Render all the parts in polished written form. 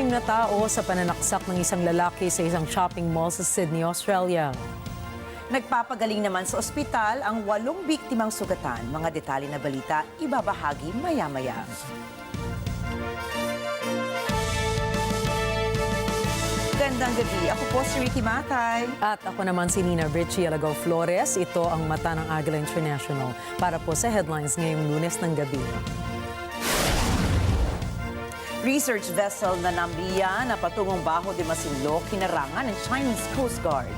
6 na tao sa pananaksak ng isang lalaki sa isang shopping mall sa Sydney, Australia. Nagpapagaling naman sa ospital ang 8 biktimang sugatan. Mga detalye na balita, ibabahagi maya-maya. Gandang gabi. Ako po si Ricky Matay. At ako naman si Nina Richie Alagaw Flores. Ito ang mata ng Agila International para po sa headlines ngayong Lunes ng gabi. Research vessel na Nambiya na patungong Baho de Masinloc kinarangan ng Chinese Coast Guard.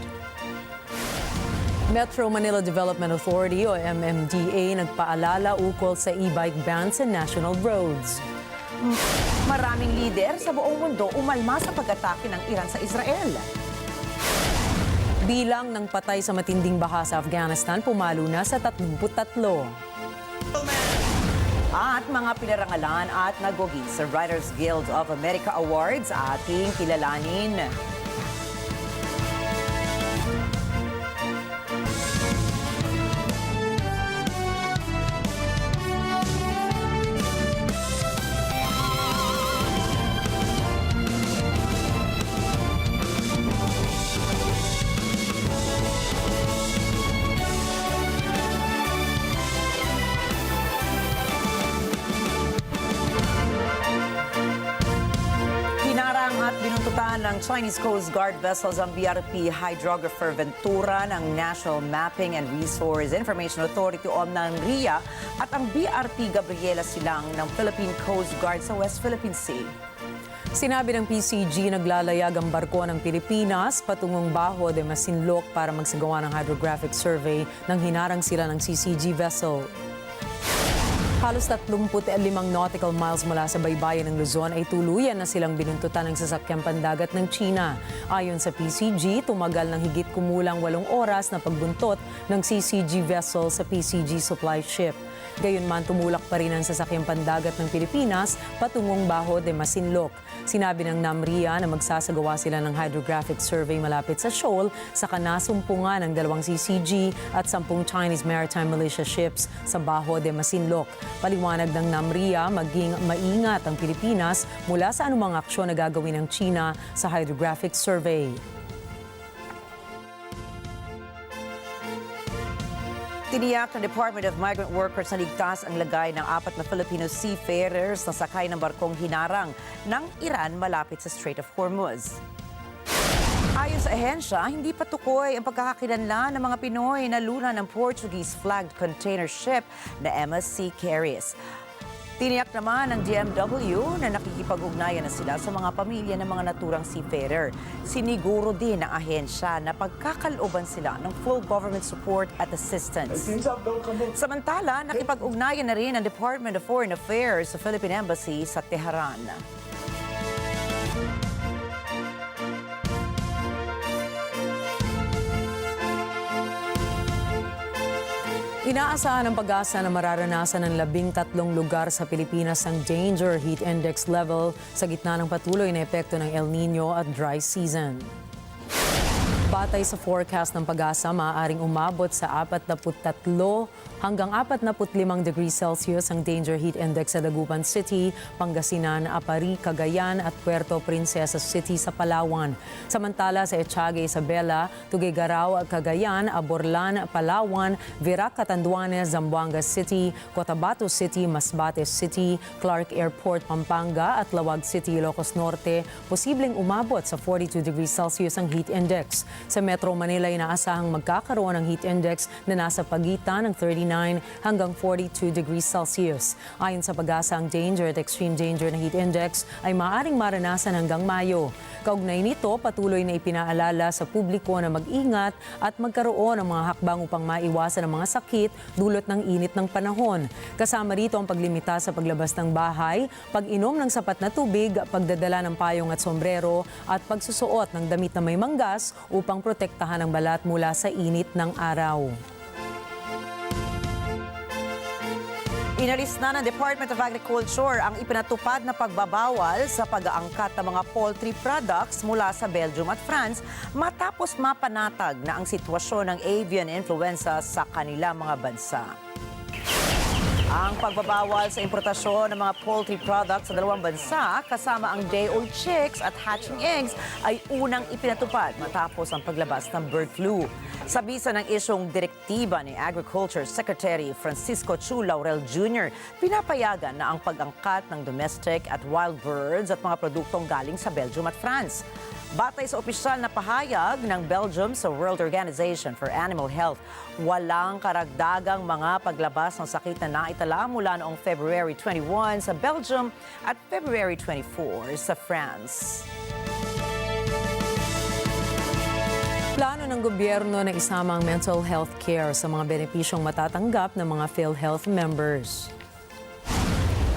Metro Manila Development Authority o MMDA nagpaalala ukol sa e-bike ban sa national roads. Maraming lider sa buong mundo umalma sa pag-atake ng Iran sa Israel. Bilang ng patay sa matinding baha sa Afghanistan pumalo na sa 33. At mga pinarangalan at nagogi sa Writers Guild of America Awards ating kilalanin. At binuntutan ng Chinese Coast Guard vessels ang BRP Hydrographer Ventura ng National Mapping and Resource Information Authority o NANRIA at ang BRP Gabriela Silang ng Philippine Coast Guard sa West Philippine Sea. Sinabi ng PCG naglalayag ang barko ng Pilipinas patungong Baho de Masinloc para magsagawa ng hydrographic survey nang hinarang sila ng CCG vessel. Halos 35 nautical miles mula sa baybayin ng Luzon ay tuluyan na silang binuntutan ng sasakyang pandagat ng China. Ayon sa PCG, tumagal ng higit kumulang 8 oras na pagbuntot ng CCG vessel sa PCG supply ship. Gayunman tumulak pa rin ang sasakyang pandagat ng Pilipinas patungong Baho de Masinloc. Sinabi ng NAMRIA na magsasagawa sila ng hydrographic survey malapit sa shoal sa kanasumpungan ng 2 CCG at 10 Chinese Maritime Militia ships sa Baho de Masinloc. Paliwanag ng NAMRIA maging maingat ang Pilipinas mula sa anumang aksyon na gagawin ng China sa hydrographic survey. Tiniyak ng Department of Migrant Workers na ligtas ang lagay ng 4 na Filipino seafarers na sakay ng barkong hinarang ng Iran malapit sa Strait of Hormuz. Ayon sa ahensya, hindi patukoy ang pagkakakilanlan ng mga Pinoy na luna ng Portuguese-flagged container ship na MSC Carries. Tiniyak naman ng DMW na nakikipag-ugnayan na sila sa mga pamilya ng mga naturang seafarer. Siniguro din ng ahensya na pagkakalooban sila ng full government support at assistance. Samantala, nakipag-ugnayan na rin ang Department of Foreign Affairs sa Philippine Embassy sa Tehran. Inaasahan ng pag-asa na mararanasan ng 13 lugar sa Pilipinas ang danger heat index level sa gitna ng patuloy na epekto ng El Nino at dry season. Batay sa forecast ng pag-asa, maaaring umabot sa 43 hanggang 45 degrees Celsius ang danger heat index sa Dagupan City, Pangasinan, Apari, Cagayan at Puerto Princesa City sa Palawan. Samantala sa Etiaga, Isabela, Tuguegarao, Cagayan, Aborlan, Palawan, Virac, Catanduanes, Zamboanga City, Cotabato City, Masbate City, Clark Airport, Pampanga at Lawag City, Ilocos Norte, posibleng umabot sa 42 degrees Celsius ang heat index. Sa Metro Manila, inaasahang magkakaroon ng heat index na nasa pagitan ng 39 hanggang 42 degrees Celsius. Ayon sa pag-asa, ang danger at extreme danger na heat index ay maaaring maranasan hanggang Mayo. Kaugnay nito, patuloy na ipinaalala sa publiko na mag-ingat at magkaroon ng mga hakbang upang maiwasan ang mga sakit dulot ng init ng panahon. Kasama rito ang paglimita sa paglabas ng bahay, pag-inom ng sapat na tubig, pagdadala ng payong at sombrero at pagsusuot ng damit na may manggas upang protektahan ang balat mula sa init ng araw. Inalis na ng Department of Agriculture ang ipinatupad na pagbabawal sa pag-aangkat ng mga poultry products mula sa Belgium at France matapos mapanatag na ang sitwasyon ng avian influenza sa kanilang mga bansa. Ang pagbabawal sa importasyon ng mga poultry products sa dalawang bansa kasama ang day-old chicks at hatching eggs ay unang ipinatupad matapos ang paglabas ng bird flu. Sa bisa ng isyong direktiba ni Agriculture Secretary Francisco Chu Laurel Jr., pinapayagan na ang pag-angkat ng domestic at wild birds at mga produktong galing sa Belgium at France. Batay sa opisyal na pahayag ng Belgium sa World Organization for Animal Health, walang karagdagang mga paglabas ng sakit na naitala mula noong February 21 sa Belgium at February 24 sa France. Plano ng gobyerno na isama ang mental health care sa mga benepisyong matatanggap ng mga PhilHealth members.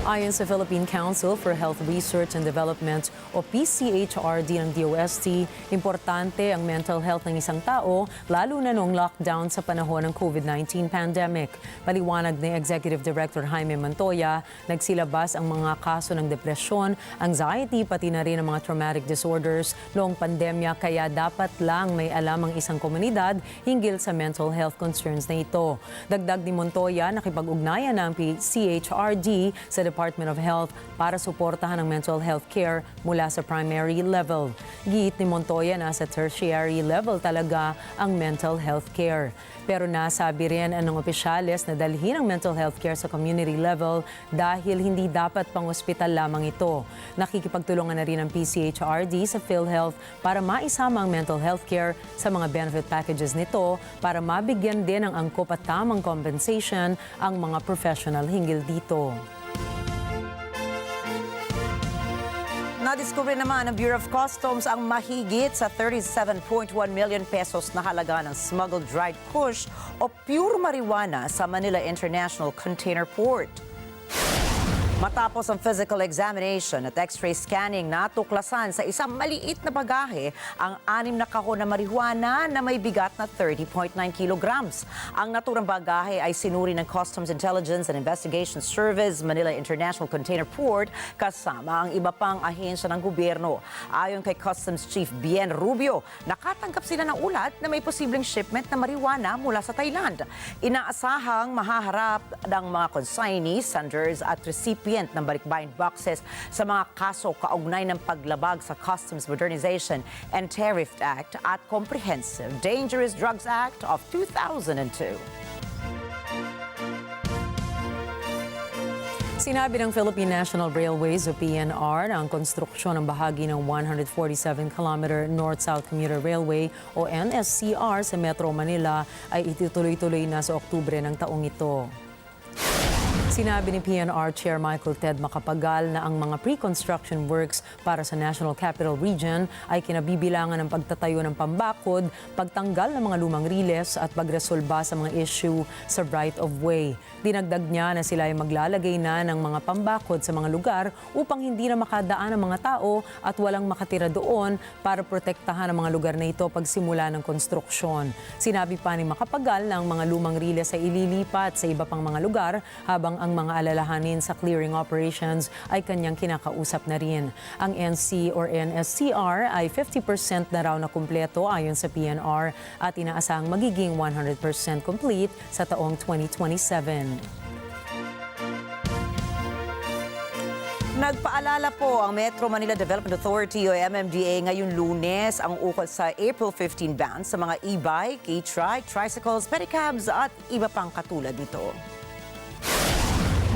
Ayon sa Philippine Council for Health Research and Development o PCHRD ng DOST, importante ang mental health ng isang tao lalo na noong lockdown sa panahon ng COVID-19 pandemic. Paliwanag ni Executive Director Jaime Montoya, nagsilabas ang mga kaso ng depresyon, anxiety pati na rin ang mga traumatic disorders noong pandemya kaya dapat lang may alam ang isang komunidad hinggil sa mental health concerns na ito. Dagdag ni Montoya, nakipag-ugnayan ng PCHRD sa Department of Health para suportahan ang mental health care mula sa primary level. Giit ni Montoya na sa tertiary level talaga ang mental health care. Pero nasabi rin ng opisyales na dalhin ang mental health care sa community level dahil hindi dapat pang-ospital lamang ito. Nakikipagtulungan na rin ang PCHRD sa PhilHealth para maisama ang mental health care sa mga benefit packages nito para mabigyan din ng angkop at tamang compensation ang mga professional hinggil dito. Nadiskubre naman ng Bureau of Customs ang mahigit sa 37.1 million pesos na halaga ng smuggled dried kush o pure marijuana sa Manila International Container Port. Matapos ang physical examination at x-ray scanning, natuklasan sa isang maliit na bagahe ang 6 na kahon na marijuana na may bigat na 30.9 kilograms. Ang naturang bagahe ay sinuri ng Customs Intelligence and Investigation Service, Manila International Container Port, kasama ang iba pang ahensya ng gobyerno. Ayon kay Customs Chief Bien Rubio, nakatanggap sila ng ulat na may posibleng shipment na marijuana mula sa Thailand. Inaasahang mahaharap ng mga consignees, senders at recipients ng balikbayan boxes sa mga kaso kaugnay ng paglabag sa Customs Modernization and Tariff Act at Comprehensive Dangerous Drugs Act of 2002. Sinabi ng Philippine National Railways o PNR na ang konstruksyon ng bahagi ng 147-kilometer North-South Commuter Railway o NSCR sa Metro Manila ay itutuloy-tuloy na sa Oktubre ng taong ito. Sinabi ni PNR Chair Michael Ted Macapagal na ang mga pre-construction works para sa National Capital Region ay kinabibilangan ng pagtatayo ng pambakod, pagtanggal ng mga lumang riles at pagresolba sa mga issue sa right-of-way. Dinagdag niya na sila ay maglalagay na ng mga pambakod sa mga lugar upang hindi na makadaan ang mga tao at walang makatira doon para protektahan ang mga lugar na ito pagsimula ng konstruksyon. Sinabi pa ni Macapagal na ang mga lumang riles ay ililipat sa iba pang mga lugar habang ang mga alalahanin sa clearing operations ay kanyang kinakausap na rin. Ang NC or NSCR ay 50% na raw na kumpleto ayon sa PNR at inaasahang magiging 100% complete sa taong 2027. Nagpaalala po ang Metro Manila Development Authority o MMDA ngayong Lunes ang ukol sa April 15 ban sa mga e-bike, e-trike, tricycles, pedicabs at iba pang katulad nito.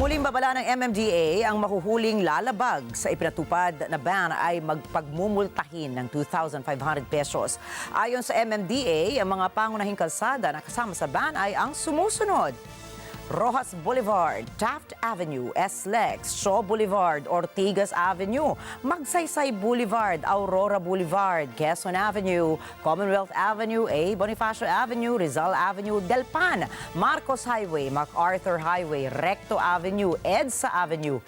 Muling babala ng MMDA ang mahuhuling lalabag sa ipinatupad na ban ay magpagmumultahin ng 2,500 pesos. Ayon sa MMDA, ang mga pangunahing kalsada na kasama sa ban ay ang sumusunod: Rojas Boulevard, Taft Avenue, SLEX, Shaw Boulevard, Ortigas Avenue, Magsaysay Boulevard, Aurora Boulevard, Quezon Avenue, Commonwealth Avenue, A. Bonifacio Avenue, Rizal Avenue, Delpan, Marcos Highway, MacArthur Highway, Recto Avenue, EDSA Avenue,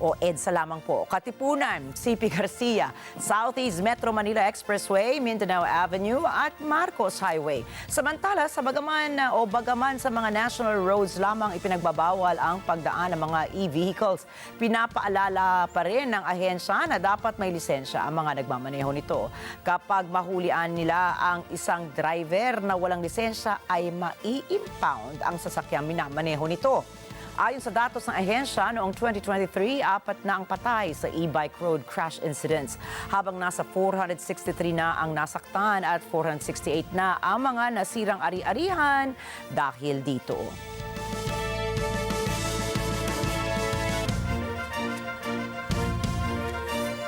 o EDSA lamang po, Katipunan, CP Garcia, Southeast Metro Manila Expressway, Mindanao Avenue at Marcos Highway. Samantala, bagaman sa mga national roads lamang ipinagbabawal ang pagdaan ng mga e-vehicles, pinapaalala pa rin ng ahensya na dapat may lisensya ang mga nagmamaneho nito. Kapag mahulian nila ang isang driver na walang lisensya, ay mai-impound ang sasakyang minamaneho nito. Ayon sa datos ng ahensya, noong 2023, 4 na ang patay sa e-bike road crash incidents, habang nasa 463 na ang nasaktan at 468 na ang mga nasirang ari-arihan dahil dito.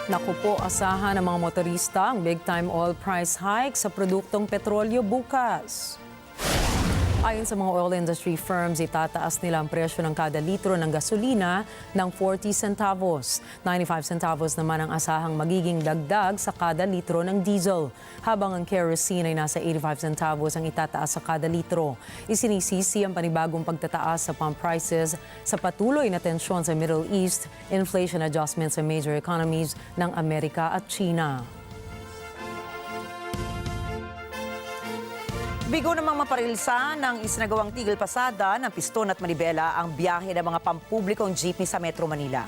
Naku po, asahan ng mga motorista ang big-time oil price hike sa produktong petrolyo bukas. Ayon sa mga oil industry firms, itataas nila ang presyo ng kada litro ng gasolina ng 40 centavos. 95 centavos naman ang asahang magiging dagdag sa kada litro ng diesel, habang ang kerosene ay nasa 85 centavos ang itataas sa kada litro. Isinisisi ang panibagong pagtataas sa pump prices sa patuloy na tensyon sa Middle East, inflation adjustments sa major economies ng Amerika at China. Bigo namang maparilsa ng isinagawang tigil pasada ng piston at manibela ang biyahe ng mga pampublikong jeepney sa Metro Manila.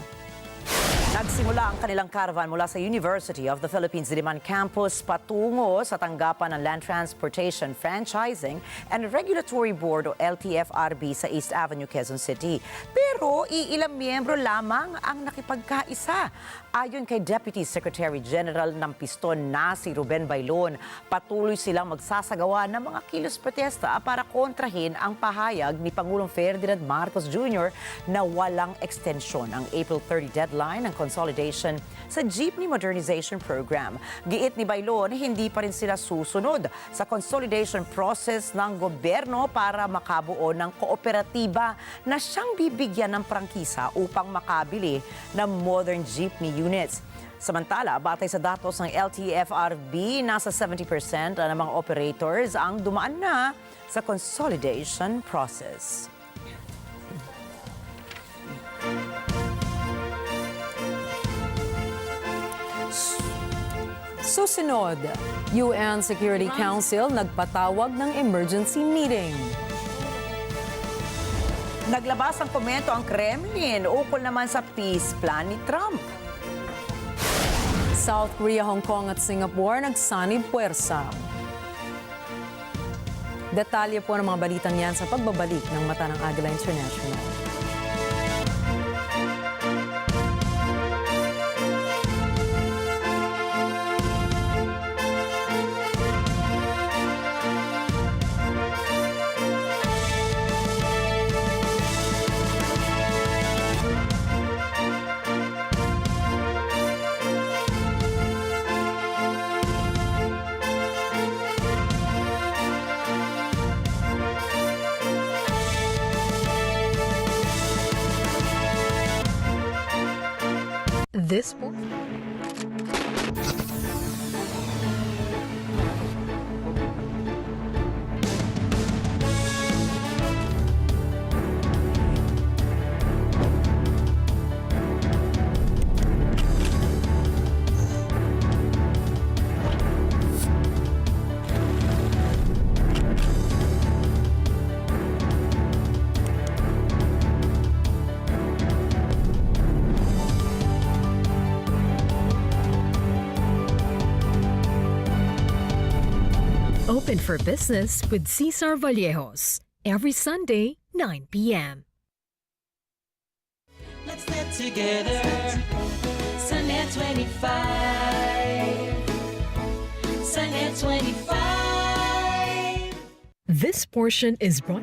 Nagsimula ang kanilang caravan mula sa University of the Philippines Diliman Campus patungo sa tanggapan ng Land Transportation Franchising and Regulatory Board o LTFRB sa East Avenue, Quezon City. Pero iilang miyembro lamang ang nakipagkaisa. Ayon kay Deputy Secretary General ng Piston na si Ruben Bailon, patuloy silang magsasagawa ng mga kilos protesta para kontrahin ang pahayag ni Pangulong Ferdinand Marcos Jr. na walang extension ang April 30 deadline ng consolidation sa Jeepney Modernization Program. Giit ni Bailon, hindi pa rin sila susunod sa consolidation process ng gobyerno para makabuo ng kooperatiba na siyang bibigyan ng prangkisa upang makabili ng modern jeepney units. Samantala, batay sa datos ng LTFRB, nasa 70% ng mga operators ang dumaan na sa consolidation process. Susunod, UN Security Council nagpatawag ng emergency meeting. Naglabas ang komento ang Kremlin ukol naman sa peace plan ni Trump. South Korea, Hong Kong at Singapore nagsanib puwersa. Detalye po ng mga balitang yan sa pagbabalik ng Mata ng Agila International. This book. Open for business with Cesar Vallejos every Sunday, 9 p.m. Let's get together. Sunday 25. Sunday 25. This portion is brought.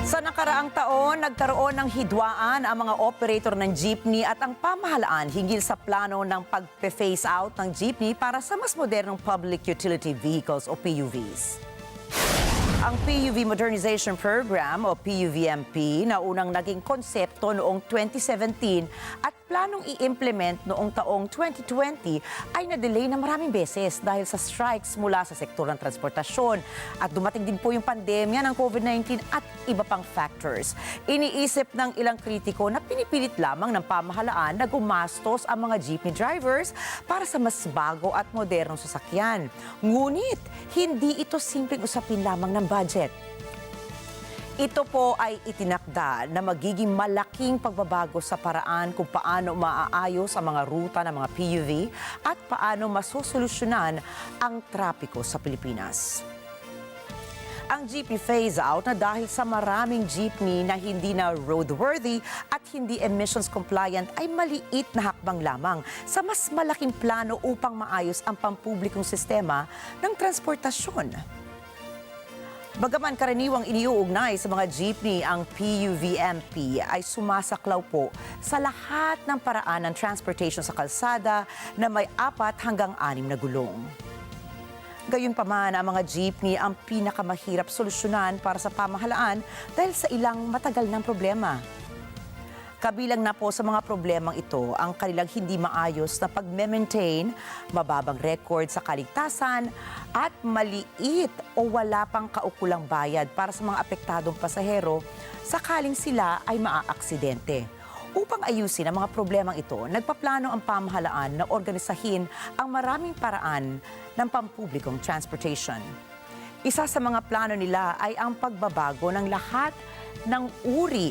Sa nakaraang taon, nagkaroon ng hidwaan ang mga operator ng jeepney at ang pamahalaan hinggil sa plano ng pag-phase out ng jeepney para sa mas modernong public utility vehicles o PUVs. Ang PUV Modernization Program o PUVMP na unang naging konsepto noong 2017 at planong i-implement noong taong 2020 ay na-delay na maraming beses dahil sa strikes mula sa sektor ng transportasyon. At dumating din po yung pandemya ng COVID-19 at iba pang factors. Iniisip ng ilang kritiko na pinipilit lamang ng pamahalaan na gumastos ang mga jeepney drivers para sa mas bago at modernong sasakyan. Ngunit, hindi ito simpleng usapin lamang ng budget. Ito po ay itinakda na magiging malaking pagbabago sa paraan kung paano maaayos ang mga ruta ng mga PUV at paano masosolusyonan ang trapiko sa Pilipinas. Ang jeepney phase-out na dahil sa maraming jeepney na hindi na roadworthy at hindi emissions compliant ay maliit na hakbang lamang sa mas malaking plano upang maayos ang pampublikong sistema ng transportasyon. Bagaman karaniwang iniuugnay sa mga jeepney ang PUVMP ay sumasaklaw po sa lahat ng paraan ng transportation sa kalsada na may 4 hanggang 6 na gulong. Gayunpaman, ang mga jeepney ang pinakamahirap solusyonan para sa pamahalaan dahil sa ilang matagal ng problema. Kabilang na po sa mga problemang ito ang kanilang hindi maayos na pag-maintain, mababang record sa kaligtasan at maliit o wala pang kaukulang bayad para sa mga apektadong pasahero sakaling sila ay maaaksidente. Upang ayusin ang mga problemang ito, nagpaplano ang pamahalaan na organisahin ang maraming paraan ng pampublikong transportation. Isa sa mga plano nila ay ang pagbabago ng lahat ng uri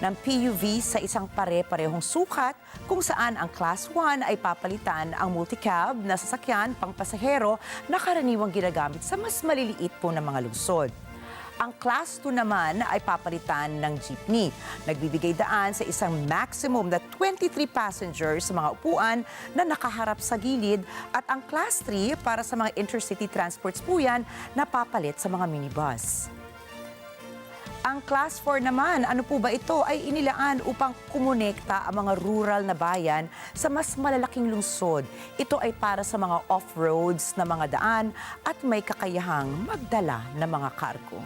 ng PUV sa isang pare-parehong sukat kung saan ang Class 1 ay papalitan ang multicab na sasakyan pang pasahero na karaniwang ginagamit sa mas maliliit po na mga lungsod. Ang Class 2 naman ay papalitan ng jeepney. Nagbibigay daan sa isang maximum na 23 passengers sa mga upuan na nakaharap sa gilid at ang Class 3 para sa mga intercity transports po yan na papalit sa mga minibus. Ang Class 4 naman, ano po ba ito, ay inilaan upang kumonekta ang mga rural na bayan sa mas malalaking lungsod. Ito ay para sa mga off-roads na mga daan at may kakayahang magdala ng mga kargo.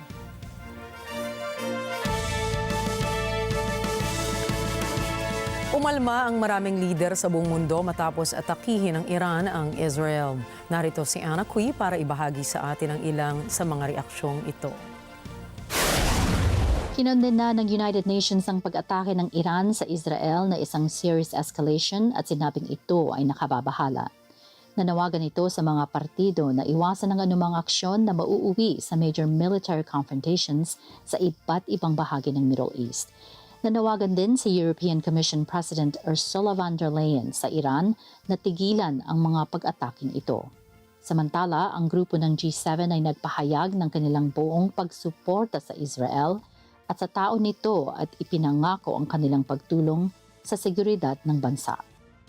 Umalma ang maraming lider sa buong mundo matapos atakihin ng Iran ang Israel. Narito si Ana Cui para ibahagi sa atin ang ilang sa mga reaksyong ito. Kinondena ng United Nations ang pag-atake ng Iran sa Israel na isang serious escalation at sinabing ito ay nakababahala. Nanawagan ito sa mga partido na iwasan ang anumang aksyon na mauuwi sa major military confrontations sa iba't ibang bahagi ng Middle East. Nanawagan din si European Commission President Ursula von der Leyen sa Iran na tigilan ang mga pag-ataking ito. Samantala, ang grupo ng G7 ay nagpahayag ng kanilang buong pagsuporta sa Israel at sa tao nito at ipinangako ang kanilang pagtulong sa seguridad ng bansa.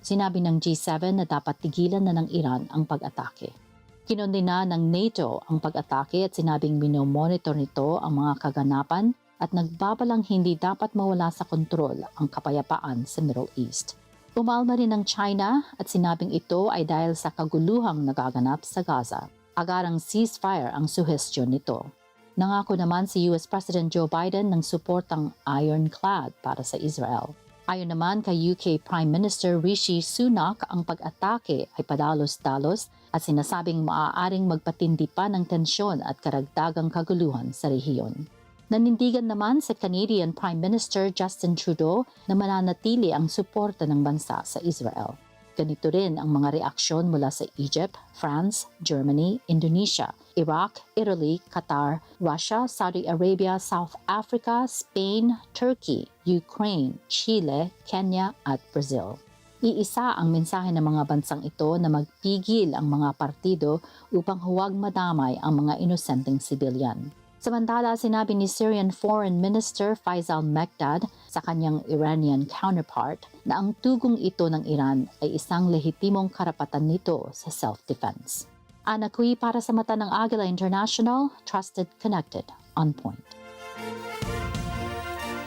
Sinabi ng G7 na dapat tigilan na ng Iran ang pag-atake. Kinondena ng NATO ang pag-atake at sinabing minomonitor nito ang mga kaganapan at nagbabalang hindi dapat mawala sa kontrol ang kapayapaan sa Middle East. Umalma rin ng China at sinabing ito ay dahil sa kaguluhang nagaganap sa Gaza. Agarang ceasefire ang suhestyon nito. Nangako naman si US President Joe Biden ng suportang ironclad para sa Israel. Ayon naman kay UK Prime Minister Rishi Sunak, ang pag-atake ay padalos-dalos at sinasabing maaaring magpatindi pa ng tensyon at karagdagang kaguluhan sa rehiyon. Nanindigan naman si Canadian Prime Minister Justin Trudeau na mananatili ang suporta ng bansa sa Israel. Ganito rin ang mga reaksyon mula sa Egypt, France, Germany, Indonesia, Iraq, Italy, Qatar, Russia, Saudi Arabia, South Africa, Spain, Turkey, Ukraine, Chile, Kenya at Brazil. Iisa ang mensahe ng mga bansang ito na magpigil ang mga partido upang huwag madamay ang mga inosenteng sibilyan. Samantala, sinabi ni Syrian Foreign Minister Faisal Mekdad sa kanyang Iranian counterpart na ang tugong ito ng Iran ay isang lehitimong karapatan nito sa self-defense. Ana Cui para sa mata ng Agila International, trusted, connected, on point.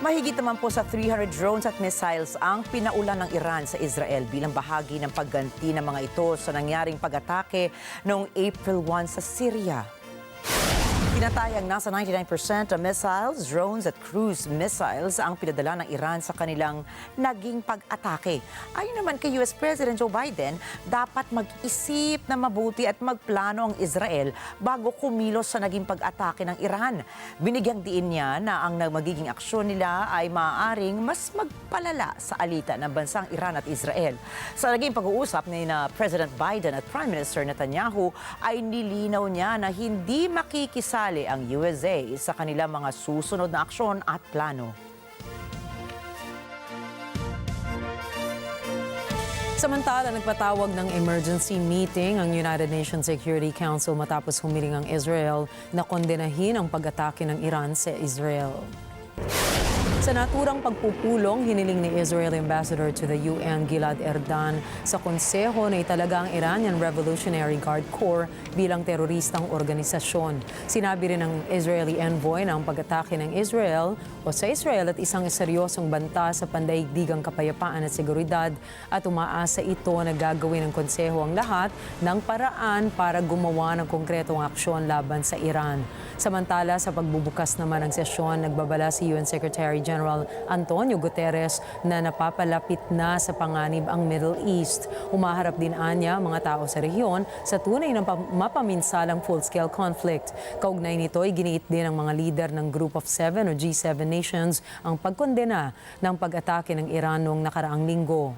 Mahigit naman po sa 300 drones at missiles ang pinaulan ng Iran sa Israel bilang bahagi ng pagganti ng mga ito sa nangyaring pag-atake noong April 1 sa Syria. Tinatayang nasa 99% ng missiles, drones at cruise missiles ang pinadala ng Iran sa kanilang naging pag-atake. Ayon naman kay US President Joe Biden, dapat mag-isip na mabuti at magplano ang Israel bago kumilos sa naging pag-atake ng Iran. Binigyang diin niya na ang magiging aksyon nila ay maaaring mas palala sa alitan ng bansang Iran at Israel. Sa naging pag-uusap ni na President Biden at Prime Minister Netanyahu ay nilinaw niya na hindi makikisali ang USA sa kanilang mga susunod na aksyon at plano. Samantala, nagpatawag ng emergency meeting ang United Nations Security Council matapos humiling ang Israel na kondenahin ang pag-atake ng Iran sa Israel. Sa naturang pagpupulong, hiniling ni Israel Ambassador to the UN Gilad Erdan sa konseho na italaga ang Iranian Revolutionary Guard Corps bilang teroristang organisasyon. Sinabi rin ng Israeli envoy na ang pag-atake ng Israel o sa Israel at isang seryosong banta sa pandaigdigang kapayapaan at seguridad at umaasa ito na gagawin ng konseho ang lahat ng paraan para gumawa ng konkretong aksyon laban sa Iran. Samantala, sa pagbubukas naman ng sesyon, nagbabala si UN Secretary General Antonio Guterres na napapalapit na sa panganib ang Middle East. Humaharap din anya mga tao sa rehiyon sa tunay na mapaminsalang full-scale conflict. Kaugnay nito ay giniit din ng mga lider ng Group of Seven o G7 nations ang pagkondena ng pag-atake ng Iran noong nakaraang linggo.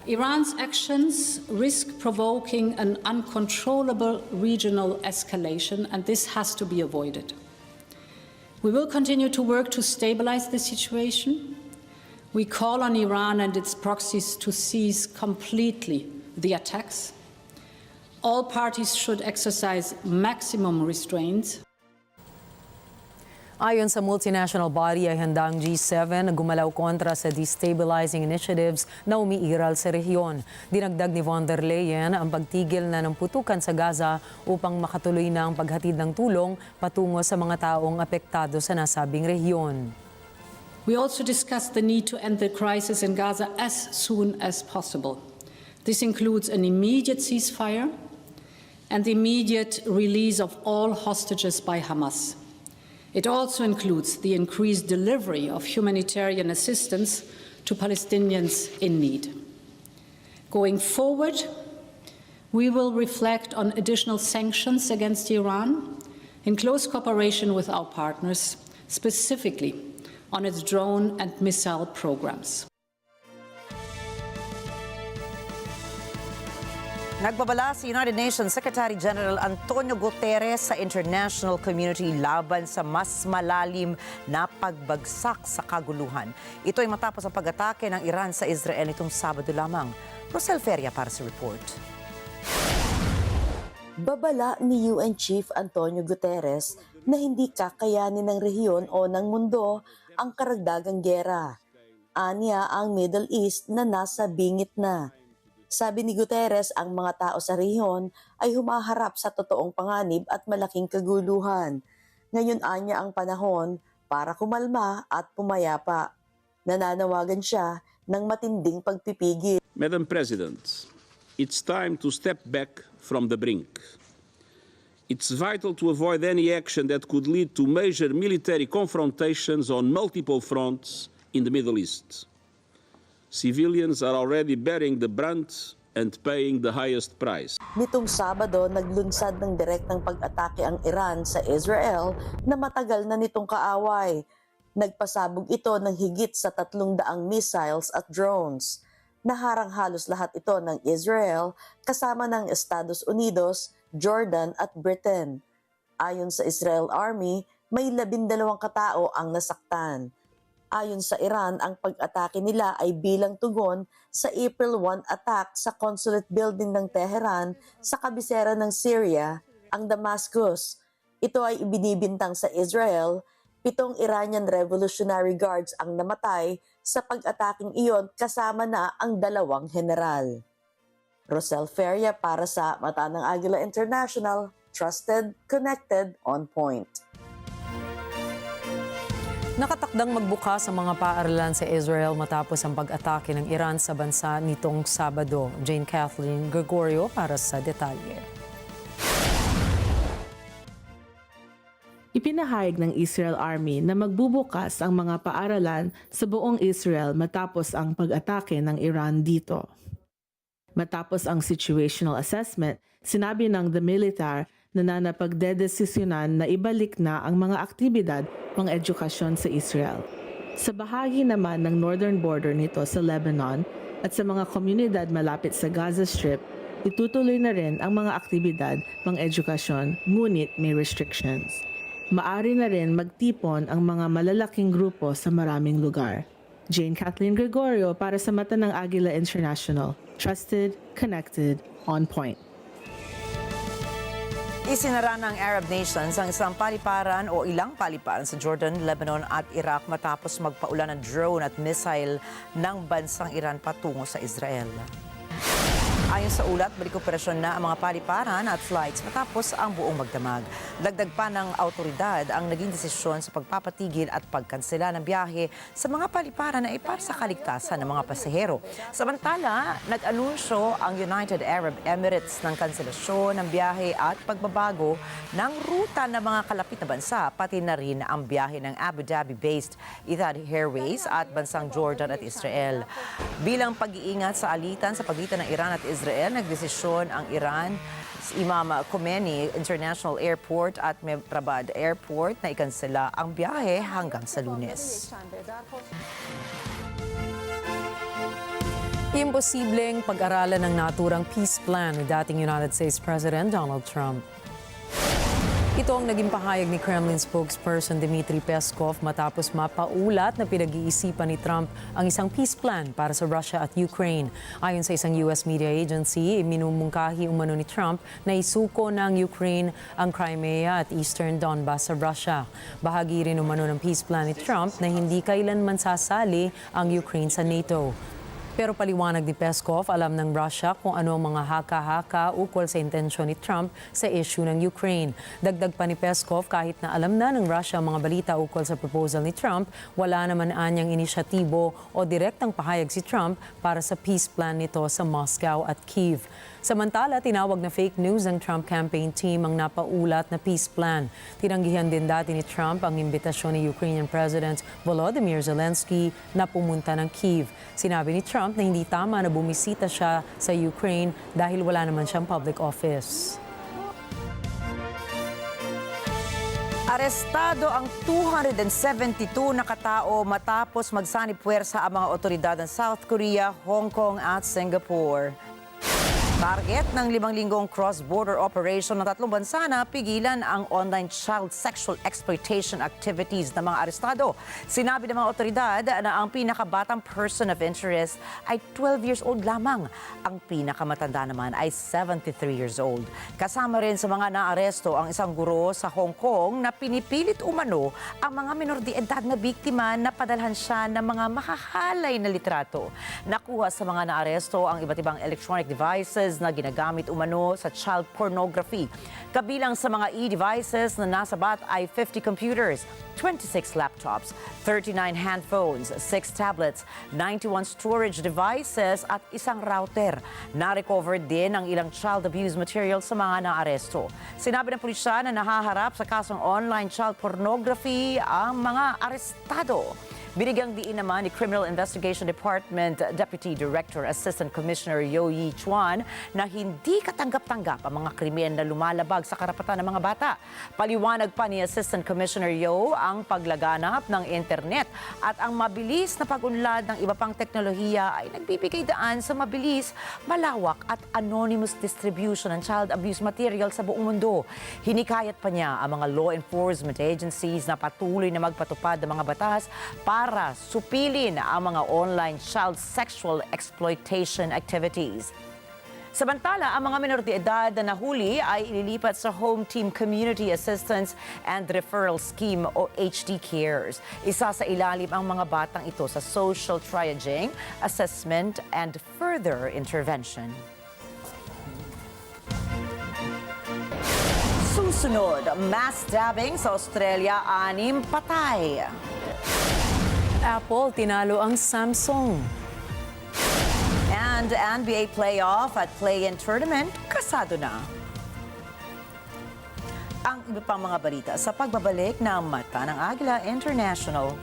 Iran's actions risk provoking an uncontrollable regional escalation, and this has to be avoided. We will continue to work to stabilize the situation. We call on Iran and its proxies to cease completely the attacks. All parties should exercise maximum restraint. Ayon sa multinational body ay handa ang G7 na gumalaw kontra sa destabilizing initiatives na umiiral sa rehiyon. Dinagdag ni von der Leyen ang pagtigil na ng putukan sa Gaza upang makatuloy na ang paghatid ng tulong patungo sa mga taong apektado sa nasabing rehiyon. We also discussed the need to end the crisis in Gaza as soon as possible. This includes an immediate ceasefire and the immediate release of all hostages by Hamas. It also includes the increased delivery of humanitarian assistance to Palestinians in need. Going forward, we will reflect on additional sanctions against Iran in close cooperation with our partners, specifically on its drone and missile programs. Nagbabala si United Nations Secretary General Antonio Guterres sa international community laban sa mas malalim na pagbagsak sa kaguluhan. Ito ay matapos ang pag-atake ng Iran sa Israel nitong Sabado lamang. Rosel Feria para sa report. Babala ni UN Chief Antonio Guterres na hindi kakayanin ng rehiyon o ng mundo ang karagdagang giyera. Anya ang Middle East na nasa bingit na. Sabi ni Guterres, ang mga tao sa rehiyon ay humaharap sa totoong panganib at malaking kaguluhan. Ngayon anya ang panahon para kumalma at pumayapa. Nananawagan siya ng matinding pagpipigil. Madam President, it's time to step back from the brink. It's vital to avoid any action that could lead to major military confrontations on multiple fronts in the Middle East. Civilians are already bearing the brunt and paying the highest price. Nitong Sabado, naglunsad ng direktang pag-atake ang Iran sa Israel na matagal na nitong kaaway. Nagpasabog ito ng higit sa 300 missiles at drones. Naharang halos lahat ito ng Israel kasama ng Estados Unidos, Jordan at Britain. Ayon sa Israel Army, may 12 katao ang nasaktan. Ayon sa Iran, ang pag-atake nila ay bilang tugon sa April 1 attack sa consulate building ng Tehran sa kabisera ng Syria, ang Damascus. Ito ay ibinibintang sa Israel, 7 Iranian Revolutionary Guards ang namatay sa pag-ataking iyon kasama na ang 2 general. Rosel Feria para sa Mata ng Agila International, trusted, connected, on point. Nakatakdang magbukas ang mga paaralan sa Israel matapos ang pag-atake ng Iran sa bansa nitong Sabado. Jane Kathleen Gregorio para sa detalye. Ipinahayag ng Israel Army na magbubukas ang mga paaralan sa buong Israel matapos ang pag-atake ng Iran dito. Matapos ang situational assessment, sinabi ng the military na napagdedesisyonan na ibalik na ang mga aktibidad pang edukasyon sa Israel. Sa bahagi naman ng northern border nito sa Lebanon at sa mga komunidad malapit sa Gaza Strip, itutuloy na rin ang mga aktibidad pang edukasyon ngunit may restrictions. Maari na rin magtipon ang mga malalaking grupo sa maraming lugar. Jane Kathleen Gregorio para sa Mata ng Agila International. Trusted, connected, on point. Isinara ng Arab nations ang isang paliparan o ilang paliparan sa Jordan, Lebanon at Iraq matapos magpaulan ng drone at missile ng bansang Iran patungo sa Israel. Ayon sa ulat, balik operasyon na ang mga paliparan at flights matapos ang buong magdamag. Dagdag pa ng autoridad ang naging desisyon sa pagpapatigil at pagkansela ng biyahe sa mga paliparan na para sa kaligtasan ng mga pasahero. Samantala, nag-anunsyo ang United Arab Emirates ng kanselasyon ng biyahe at pagbabago ng ruta ng mga kalapit na bansa, pati na rin ang biyahe ng Abu Dhabi-based Etihad Airways at bansang Jordan at Israel. Bilang pag-iingat sa alitan sa pagitan ng Iran at Israel, nagdesisyon ang Iran Imam Khomeini International Airport at Mehrabad Airport na ikansela ang biyahe hanggang sa Lunes. Imposibleng pag-aralan ng naturang peace plan ni dating United States President Donald Trump. Ito ang naging pahayag ni Kremlin spokesperson Dmitry Peskov matapos mapaulat na pinag-iisipan ni Trump ang isang peace plan para sa Russia at Ukraine. Ayon sa isang US media agency, minumungkahi umano ni Trump na isuko ng Ukraine ang Crimea at Eastern Donbas sa Russia. Bahagi rin umano ng peace plan ni Trump na hindi kailanman sasali ang Ukraine sa NATO. Pero paliwanag ni Peskov, alam ng Russia kung ano ang mga haka-haka ukol sa intensyon ni Trump sa issue ng Ukraine. Dagdag pa ni Peskov, kahit na alam na ng Russia ang mga balita ukol sa proposal ni Trump, wala naman anyang inisyatibo o direktang pahayag si Trump para sa peace plan nito sa Moscow at Kyiv. Samantala, tinawag na fake news ng Trump campaign team ang napaulat na peace plan. Tinanggihan din dati ni Trump ang imbitasyon ni Ukrainian President Volodymyr Zelensky na pumunta ng Kyiv. Sinabi ni Trump na hindi tama na bumisita siya sa Ukraine dahil wala naman siyang public office. Arestado ang 272 na katao matapos magsanib puwersa ang mga otoridad ng South Korea, Hong Kong at Singapore. Target ng 5 linggong cross-border operation ng tatlong bansa na pigilan ang online child sexual exploitation activities ng mga arestado. Sinabi ng mga otoridad na ang pinakabatang person of interest ay 12 years old lamang. Ang pinakamatanda naman ay 73 years old. Kasama rin sa mga naaresto ang isang guro sa Hong Kong na pinipilit umano ang mga minor de edad na biktima na padalhan siya ng mga makahalay na litrato. Nakuha sa mga naaresto ang iba't ibang electronic devices na ginagamit umano sa child pornography. Kabilang sa mga e-devices na nasa bat ay 50 computers, 26 laptops, 39 handphones, 6 tablets, 91 storage devices at isang router. Na-recover din ang ilang child abuse material sa mga naaresto. Sinabi ng pulisya na nahaharap sa kasong online child pornography ang mga arestado. Binigyang diin naman ni Criminal Investigation Department Deputy Director Assistant Commissioner Yo Yi Chuan na hindi katanggap-tanggap ang mga krimen na lumalabag sa karapatan ng mga bata. Paliwanag pa ni Assistant Commissioner Yo ang paglaganap ng internet at ang mabilis na pag-unlad ng iba pang teknolohiya ay nagbibigay daan sa mabilis, malawak at anonymous distribution ng child abuse material sa buong mundo. Hinikayat pa niya ang mga law enforcement agencies na patuloy na magpatupad ng mga batas para supilin ang mga online child sexual exploitation activities. Samantala, ang mga minor de edad na nahuli ay ililipat sa Home Team Community Assistance and Referral Scheme o HD Cares. Isa sa ilalim ang mga batang ito sa social triaging, assessment, and further intervention. Susunod, mass stabbing sa Australia, 6 patay. Apple tinalo ang Samsung. And NBA playoff at play-in tournament, kasado na. Ang iba pang mga balita sa pagbabalik ng Mata ng Agila International.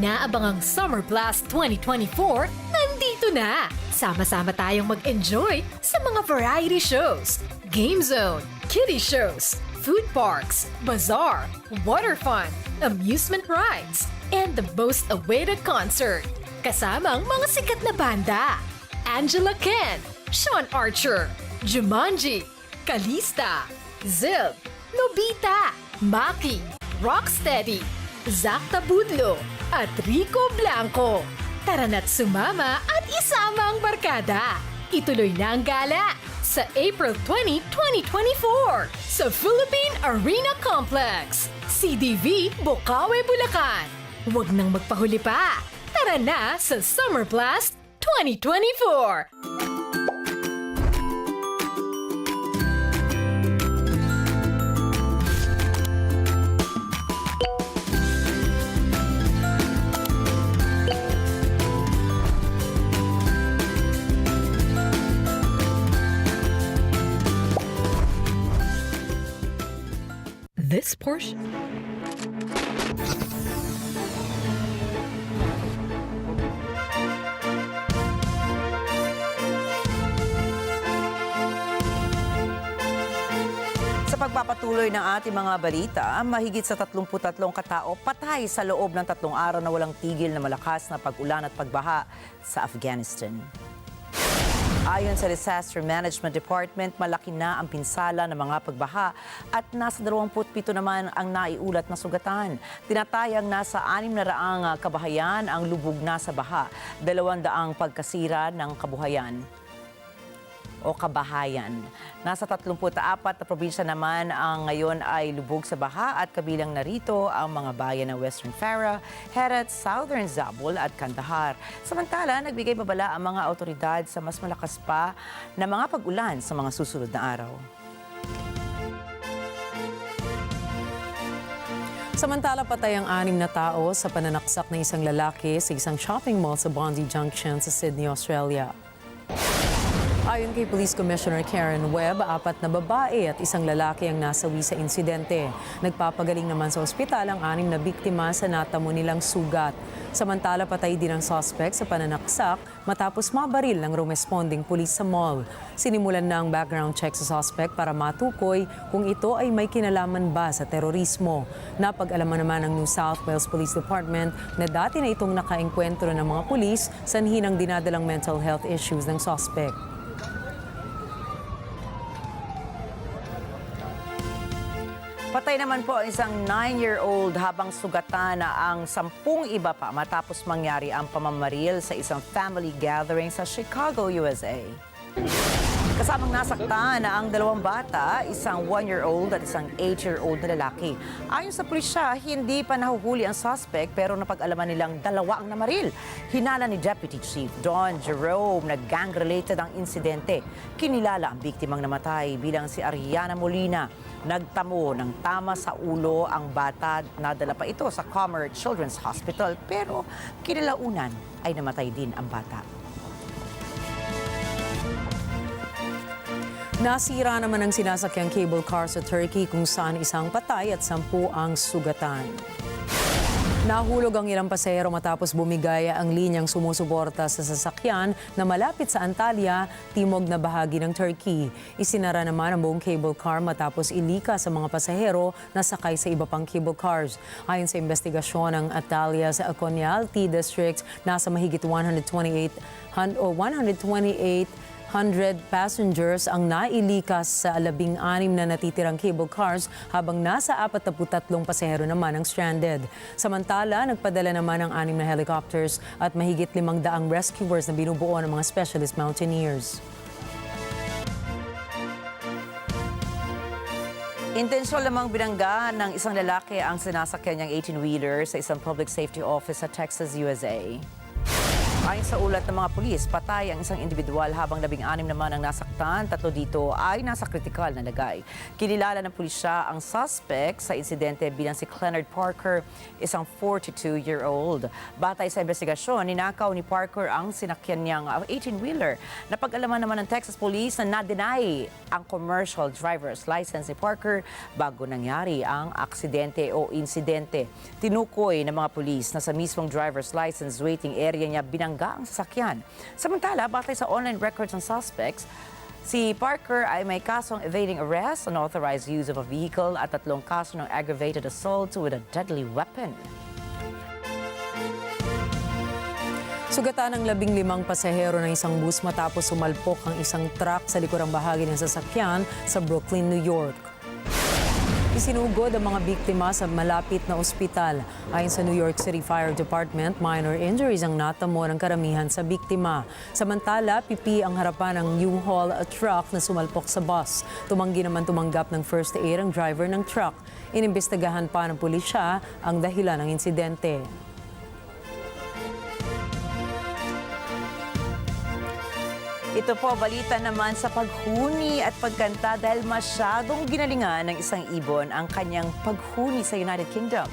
inaabangang Summer Blast 2024 nandito na! Sama-sama tayong mag-enjoy sa mga variety shows, game zone, kiddie shows, food parks, bazaar, water fun, amusement rides, and the most awaited concert. Kasama ang mga sikat na banda. Angela Ken, Sean Archer, Jumanji, Kalista, Zil, Nobita, Maki, Rocksteady, Zach Tabudlo, at Rico Blanco. Tara na't sumama at isama ang barkada. Ituloy na ang gala sa April 20, 2024 sa Philippine Arena Complex, CDV, Bocaue, Bulacan. Huwag nang magpahuli pa. Tara na sa Summer Blast 2024! This portion. Sa pagpapatuloy ng ating mga balita, mahigit sa 33 katao patay sa loob ng 3 araw na walang tigil na malakas na pag-ulan at pagbaha sa Afghanistan. Ayon sa Disaster Management Department, malaki na ang pinsala ng mga pagbaha at nasa 27 naman ang naiulat na sugatan. Tinatayang nasa 600 kabahayan ang lubog na sa baha, 200 pagkasira ng kabuhayan o kabahayan. Nasa 34 na probinsya naman ang ngayon ay lubog sa baha at kabilang narito ang mga bayan ng Western Farah, Herat, Southern Zabul at Kandahar. Samantala, nagbigay babala ang mga awtoridad sa mas malakas pa na mga pag-ulan sa mga susunod na araw. Samantala, patay ang 6 na tao sa pananaksak ng isang lalaki sa isang shopping mall sa Bondi Junction sa Sydney, Australia. Ayon kay Police Commissioner Karen Webb, 4 na babae at isang lalaki ang nasawi sa insidente. Nagpapagaling naman sa ospital ang 6 na biktima sa natamo nilang sugat. Samantala, patay din ang suspect sa pananaksak matapos mabaril ng responding police sa mall. Sinimulan na ang background check sa suspect para matukoy kung ito ay may kinalaman ba sa terorismo. Napag-alaman naman ng New South Wales Police Department na dati na itong nakaengkwentro ng mga pulis sanhi ng dinadalang mental health issues ng suspect. Patay naman po ang isang 9-year-old habang sugatan na ang 10 iba pa matapos mangyari ang pamamaril sa isang family gathering sa Chicago, USA. Kasamang nasaktan na ang 2 bata, isang 1-year-old at isang 8-year-old na lalaki. Ayon sa pulisya, hindi pa nahuhuli ang suspect pero napag-alaman nilang 2 ang namaril. Hinala ni Deputy Chief Don Jerome na gang-related ang insidente. Kinilala ang biktimang namatay bilang si Ariana Molina. Nagtamo ng tama sa ulo ang bata, nadala pa ito sa Comer Children's Hospital pero kinalaunan ay namatay din ang bata. Nasira naman ang sinasakyang cable car sa Turkey kung saan isang patay at 10 ang sugatan. Nahulog ang ilang pasahero matapos bumigay ang linyang sumusuporta sa sasakyan na malapit sa Antalya, timog na bahagi ng Turkey. Isinara naman ang buong cable car matapos ilika sa mga pasahero na sakay sa iba pang cable cars. Ayon sa investigasyon ng Antalya sa Conyalti District, nasa mahigit 100 passengers ang nailikas sa 16 na natitirang cable cars habang nasa 43 pasahero naman ang stranded. Samantala, nagpadala naman ang 6 na helicopters at mahigit 500 rescuers na binubuo ng mga specialist mountaineers. Intensyon lamang binangga ng isang lalaki ang sinasakyan niyang 18-wheeler sa isang public safety office sa Texas, USA. Ayon sa ulat ng mga pulis, patay ang isang individual habang 16 naman ang nasaktan. 3 dito ay nasa kritikal na lagay. Kinilala ng pulisya ang suspect sa insidente bilang si Leonard Parker, isang 42-year-old. Batay sa investigasyon, ninakaw ni Parker ang sinakyan niyang 18-wheeler. Napag-alaman naman ng Texas Police na na-deny ang commercial driver's license ni Parker bago nangyari ang aksidente o insidente. Tinukoy ng mga pulis na sa mismong driver's license waiting area niya binangga ang sasakyan. Samantala, batay sa online records ng suspects, si Parker ay may kasong evading arrest, unauthorized use of a vehicle at 3 kaso ng aggravated assault with a deadly weapon. Sugatan ng 15 pasahero ng isang bus matapos sumalpok ang isang truck sa likurang bahagi ng sasakyan sa Brooklyn, New York. Isinugod ang mga biktima sa malapit na ospital. Ayon sa New York City Fire Department, minor injuries ang natamo ng karamihan sa biktima. Samantala, pipi ang harapan ng U-Haul truck na sumalpok sa bus. Tumanggi naman tumanggap ng first aid ang driver ng truck. Inimbestigahan pa ng pulisya ang dahilan ng insidente. Ito po, balita naman sa paghuni at pagkanta dahil masyadong ginalingan ng isang ibon ang kanyang paghuni sa United Kingdom.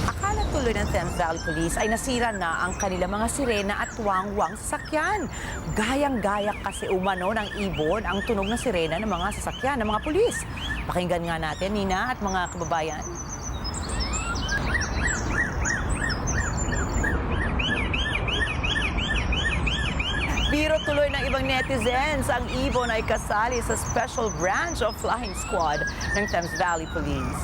Akala tuloy ng Thames Valley Police ay nasira na ang kanilang mga sirena at wangwang sasakyan. Gayang-gaya kasi umano ng ibon ang tunog ng sirena ng mga sasakyan ng mga pulis. Pakinggan nga natin, Nina at mga kababayan. Biro tuloy ng ibang netizens, ang ibon ay kasali sa special branch of flying squad ng Thames Valley Police.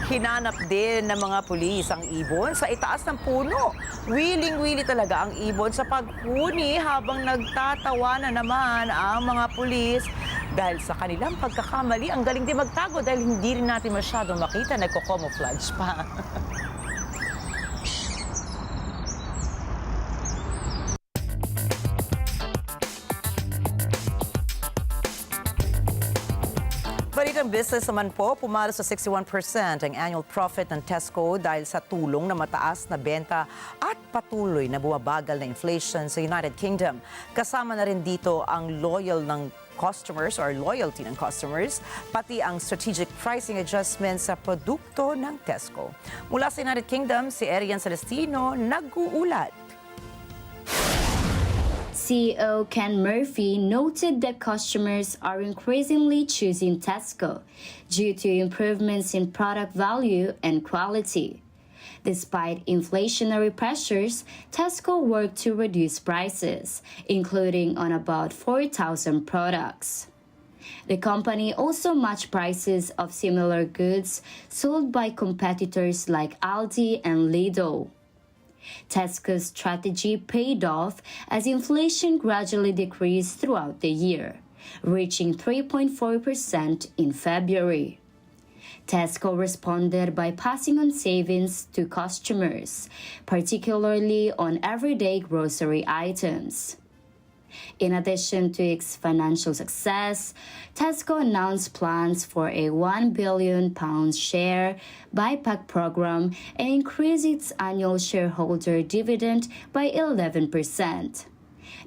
Hinanap din ng mga pulis ang ibon sa itaas ng puno. Wiling-wili talaga ang ibon sa paghuni habang nagtatawa na naman ang mga pulis. Dahil sa kanilang pagkakamali, ang galing din magtago dahil hindi rin natin masyadong makita, nagko-camouflage pa. Balitang business naman po, pumalo sa 61% ang annual profit ng Tesco dahil sa tulong na mataas na benta at patuloy na bumabagal na inflation sa United Kingdom. Kasama na rin dito ang loyalty ng customers, pati ang strategic pricing adjustment sa produkto ng Tesco. Mula sa United Kingdom, si Arian Celestino nag-uulat. CEO Ken Murphy noted that customers are increasingly choosing Tesco due to improvements in product value and quality. Despite inflationary pressures, Tesco worked to reduce prices, including on about 4,000 products. The company also matched prices of similar goods sold by competitors like Aldi and Lidl. Tesco's strategy paid off as inflation gradually decreased throughout the year, reaching 3.4% in February. Tesco responded by passing on savings to customers, particularly on everyday grocery items. In addition to its financial success, Tesco announced plans for a £1 billion share buyback program and increased its annual shareholder dividend by 11%.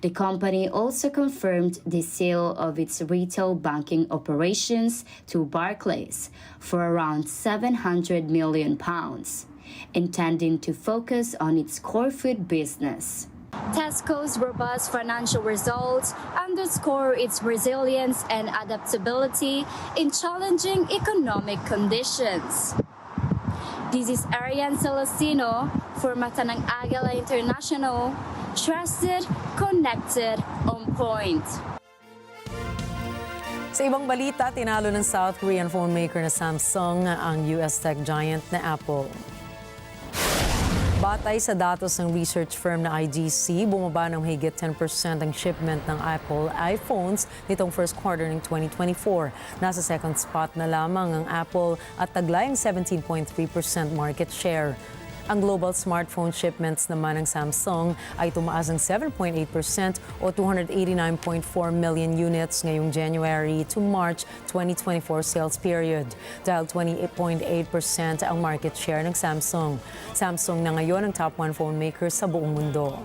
The company also confirmed the sale of its retail banking operations to Barclays for around £700 million, intending to focus on its core food business. Tesco's robust financial results underscore its resilience and adaptability in challenging economic conditions. This is Arian Celestino for Matanang Agila International. Trusted, connected, on point. Sa ibang balita, tinalo ng South Korean phone maker na Samsung ang US tech giant na Apple. Batay sa datos ng research firm na IDC, bumaba ng higit 10% ang shipment ng Apple iPhones nitong first quarter ng 2024. Nasa second spot na lamang ang Apple at taglayang 17.3% market share. Ang global smartphone shipments naman ng Samsung ay tumaas ng 7.8% o 289.4 million units ngayong January to March 2024 sales period. Dahil 28.8% ang market share ng Samsung. Samsung na ngayon ang top 1 phone maker sa buong mundo.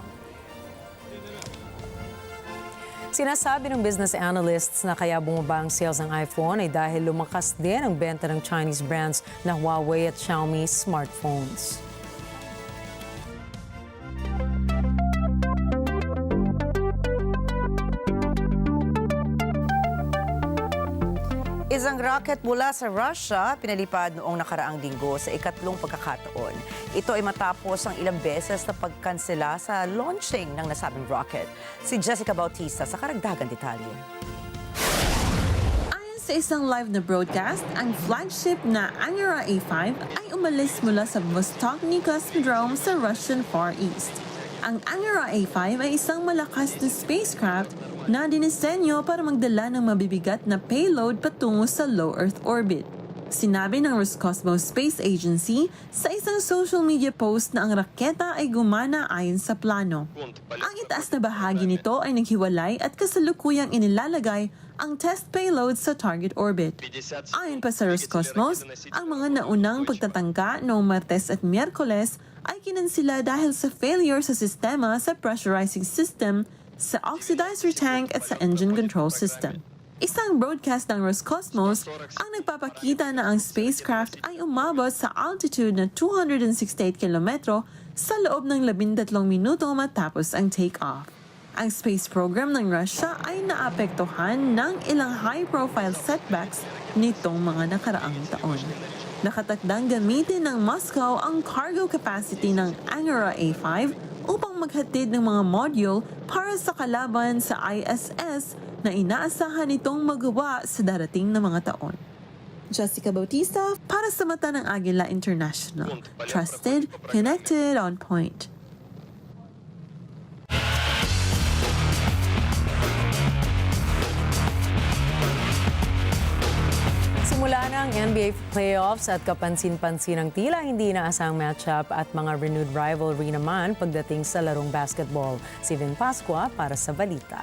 Sinasabi ng business analysts na kaya bumaba ang sales ng iPhone ay dahil lumakas din ang benta ng Chinese brands na Huawei at Xiaomi smartphones. Isang rocket mula sa Russia pinalipad noong nakaraang linggo sa ikatlong pagkakataon. Ito ay matapos ang ilang beses na pagkansela sa launching ng nasabing rocket. Si Jessica Bautista sa karagdagang detalye. Ayon sa isang live na broadcast, ang flagship na Agila A5 ay umalis mula sa Vostokny Cosmodrome sa Russian Far East. Ang Agila A5 ay isang malakas na spacecraft na dinisenyo para magdala ng mabibigat na payload patungo sa low Earth orbit. Sinabi ng Roscosmos Space Agency sa isang social media post na ang raketa ay gumana ayon sa plano. Ang itaas na bahagi nito ay naghiwalay at kasalukuyang inilalagay ang test payload sa target orbit. Ayon pa sa Roscosmos, ang mga naunang pagtatangka noong Martes at Miyerkules ay kinansila dahil sa failure sa sistema sa pressurizing system, sa oxidizer tank at sa engine control system. Isang broadcast ng Roscosmos ang nagpapakita na ang spacecraft ay umabot sa altitude na 268 kilometro sa loob ng 13 minuto matapos ang take-off. Ang space program ng Russia ay naapektuhan ng ilang high-profile setbacks nitong mga nakaraang taon. Nakatakdang gamitin ng Moscow ang cargo capacity ng Agila A5 upang maghatid ng mga module para sa kalaban sa ISS na inaasahan itong magawa sa darating na mga taon. Jessica Bautista para sa mata ng Agila International. Trusted, connected, on point. Simula na ang NBA playoffs at kapansin-pansin ang tila hindi inaasang matchup at mga renewed rivalry naman pagdating sa larong basketball. Si Vin Pascua para sa balita.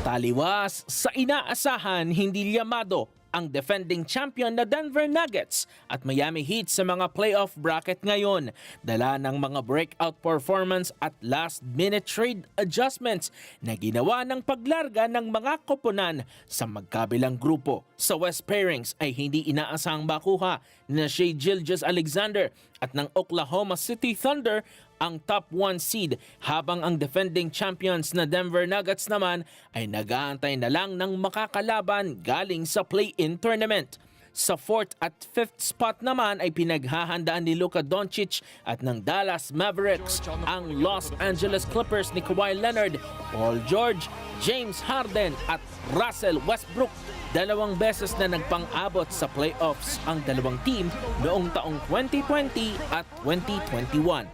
Taliwas sa inaasahan hindi liyamado ang defending champion na Denver Nuggets at Miami Heat sa mga playoff bracket ngayon. Dala ng mga breakout performance at last-minute trade adjustments na ginawa ng paglarga ng mga koponan sa magkabilang grupo. Sa West pairings ay hindi inaasahang makuha ni Shai Gilgeous-Alexander at ng Oklahoma City Thunder ang top 1 seed habang ang defending champions na Denver Nuggets naman ay nag-aantay na lang ng makakalaban galing sa play-in tournament. Sa 4th at 5th spot naman ay pinaghahandaan ni Luka Doncic at ng Dallas Mavericks ang Los Angeles Clippers ni Kawhi Leonard, Paul George, James Harden at Russell Westbrook. 2 beses na nagpang-abot sa playoffs ang dalawang team noong taong 2020 at 2021.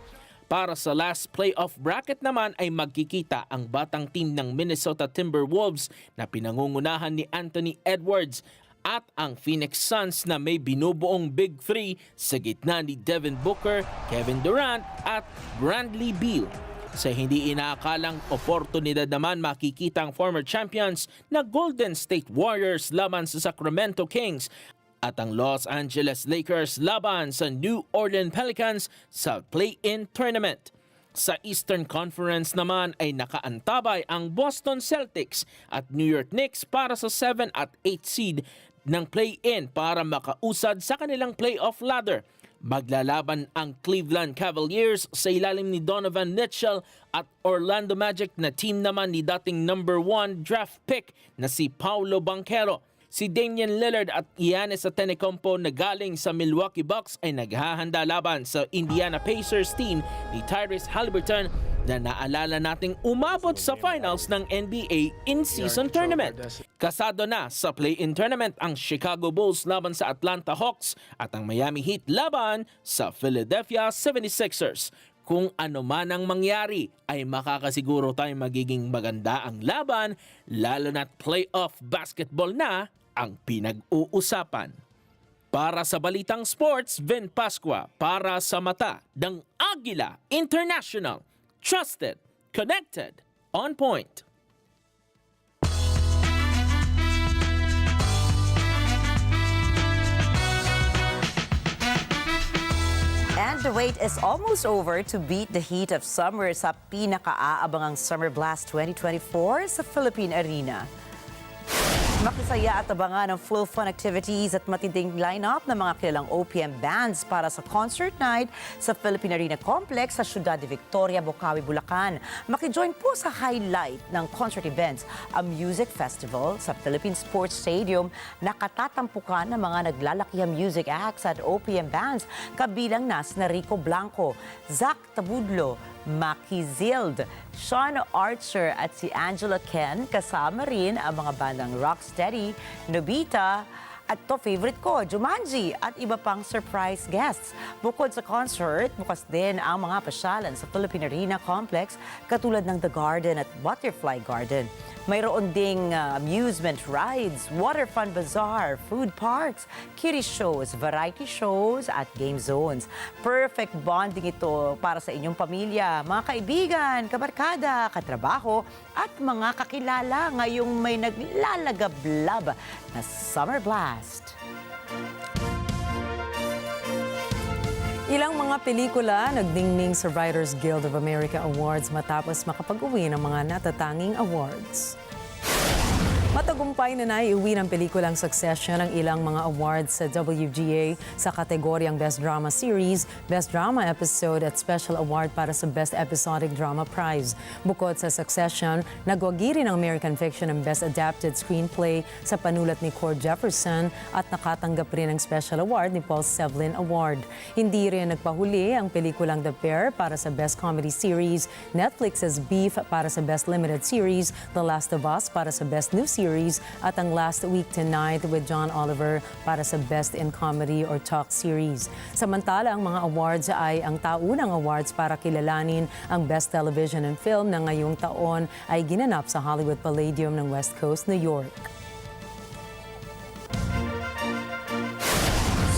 Para sa last playoff bracket naman ay magkikita ang batang team ng Minnesota Timberwolves na pinangungunahan ni Anthony Edwards at ang Phoenix Suns na may binubuong Big Three sa gitna ni Devin Booker, Kevin Durant at Bradley Beal. Sa hindi inaakalang oportunidad naman makikita ang former champions na Golden State Warriors laban sa Sacramento Kings at ang Los Angeles Lakers laban sa New Orleans Pelicans sa play-in tournament. Sa Eastern Conference naman ay nakaantabay ang Boston Celtics at New York Knicks para sa 7 at 8 seed ng play-in para makausad sa kanilang playoff ladder. Maglalaban ang Cleveland Cavaliers sa ilalim ni Donovan Mitchell at Orlando Magic na team naman ni dating number 1 draft pick na si Paolo Banchero. Si Damian Lillard at Giannis Antetokounmpo na galing sa Milwaukee Bucks ay naghahanda laban sa Indiana Pacers team ni Tyrese Haliburton na naalala nating umabot sa finals ng NBA in-season tournament. Kasado na sa play-in tournament ang Chicago Bulls laban sa Atlanta Hawks at ang Miami Heat laban sa Philadelphia 76ers. Kung ano man ang mangyari ay makakasiguro tayong magiging maganda ang laban, lalo na't playoff basketball na ang pinag-uusapan. Para sa Balitang Sports, Vin Pascua para sa mata ng Agila International. Trusted, connected, on point. the wait is almost over to beat the heat of summer sa pinaka-aabangang Summer Blast 2024 sa Philippine Arena. Makisaya at abangan ng full fun activities at matinding lineup ng mga kilalang OPM bands para sa concert night sa Philippine Arena Complex sa Ciudad de Victoria, Bocaue, Bulacan. Makijoin po sa highlight ng concert events, a music festival sa Philippine Sports Stadium na katatampukan ng mga naglalakihang music acts at OPM bands kabilang na Rico Blanco, Zach Tabudlo, Maki Zild, Sean Archer at si Angela Ken, kasama rin ang mga bandang Rocksteady, Nobita, at to favorite ko, Jumanji, at iba pang surprise guests. Bukod sa concert, bukas din ang mga pasyalan sa Philippine Arena Complex katulad ng The Garden at Butterfly Garden. Mayroon ding amusement rides, water fun bazaar, food parks, kiddie shows, variety shows at game zones. Perfect bonding ito para sa inyong pamilya, mga kaibigan, kabarkada, katrabaho at mga kakilala ngayong may naglalagablab na Summer Blast. Ilang mga pelikula nagdingning sa Writers Guild of America Awards matapos makapag-uwi ng mga natatanging awards. Matagumpay na naiuwi ng pelikulang Succession ang ilang mga awards sa WGA sa kategoryang Best Drama Series, Best Drama Episode at Special Award para sa Best Episodic Drama Prize. Bukod sa Succession, nagwagi rin ang American Fiction ng Best Adapted Screenplay sa panulat ni Cord Jefferson at nakatanggap rin ng Special Award ni Paul Sevlin Award. Hindi rin nagpahuli ang pelikulang The Bear para sa Best Comedy Series, Netflix's Beef para sa Best Limited Series, The Last of Us para sa Best New Series, at ang Last Week Tonight with John Oliver para sa Best in Comedy or Talk Series. Samantala, ang mga awards ay ang taunang awards para kilalanin ang Best Television and Film na ngayong taon ay ginanap sa Hollywood Palladium ng West Coast, New York.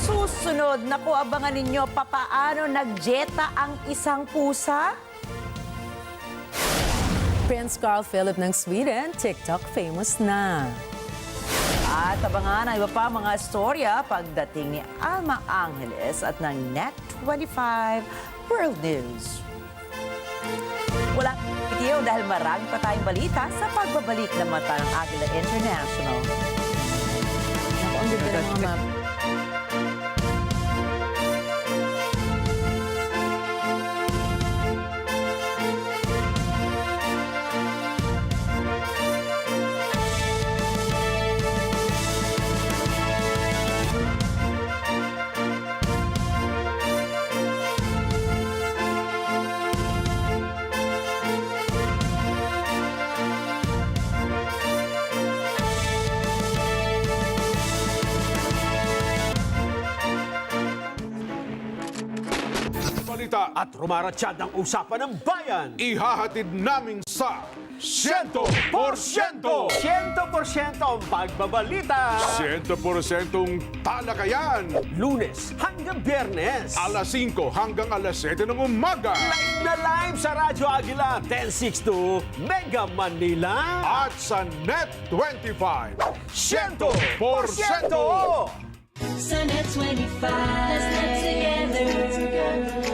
Susunod, naku, abangan ninyo papaano nagjeta ang isang pusa? Prince Carl Philip ng Sweden, TikTok famous na. At abangan ang iba pa mga istorya pagdating ni Alma Angeles at ng Net25 World News. Walang bitiw dahil marami pa tayong balita sa pagbabalik ng mata ng Agila International. Naku, ang ganda ng mga map. At rumaratsyad ang usapan ng bayan. Ihahatid namin sa 100%! 100% ang pagbabalita. 100% talakayan. Lunes hanggang Biyernes. Alas 5 hanggang alas 7 ng umaga. Live na live sa Radyo Agila 1062 Mega Manila. At sa Net25. 100%! Sa Net 25, let's net together.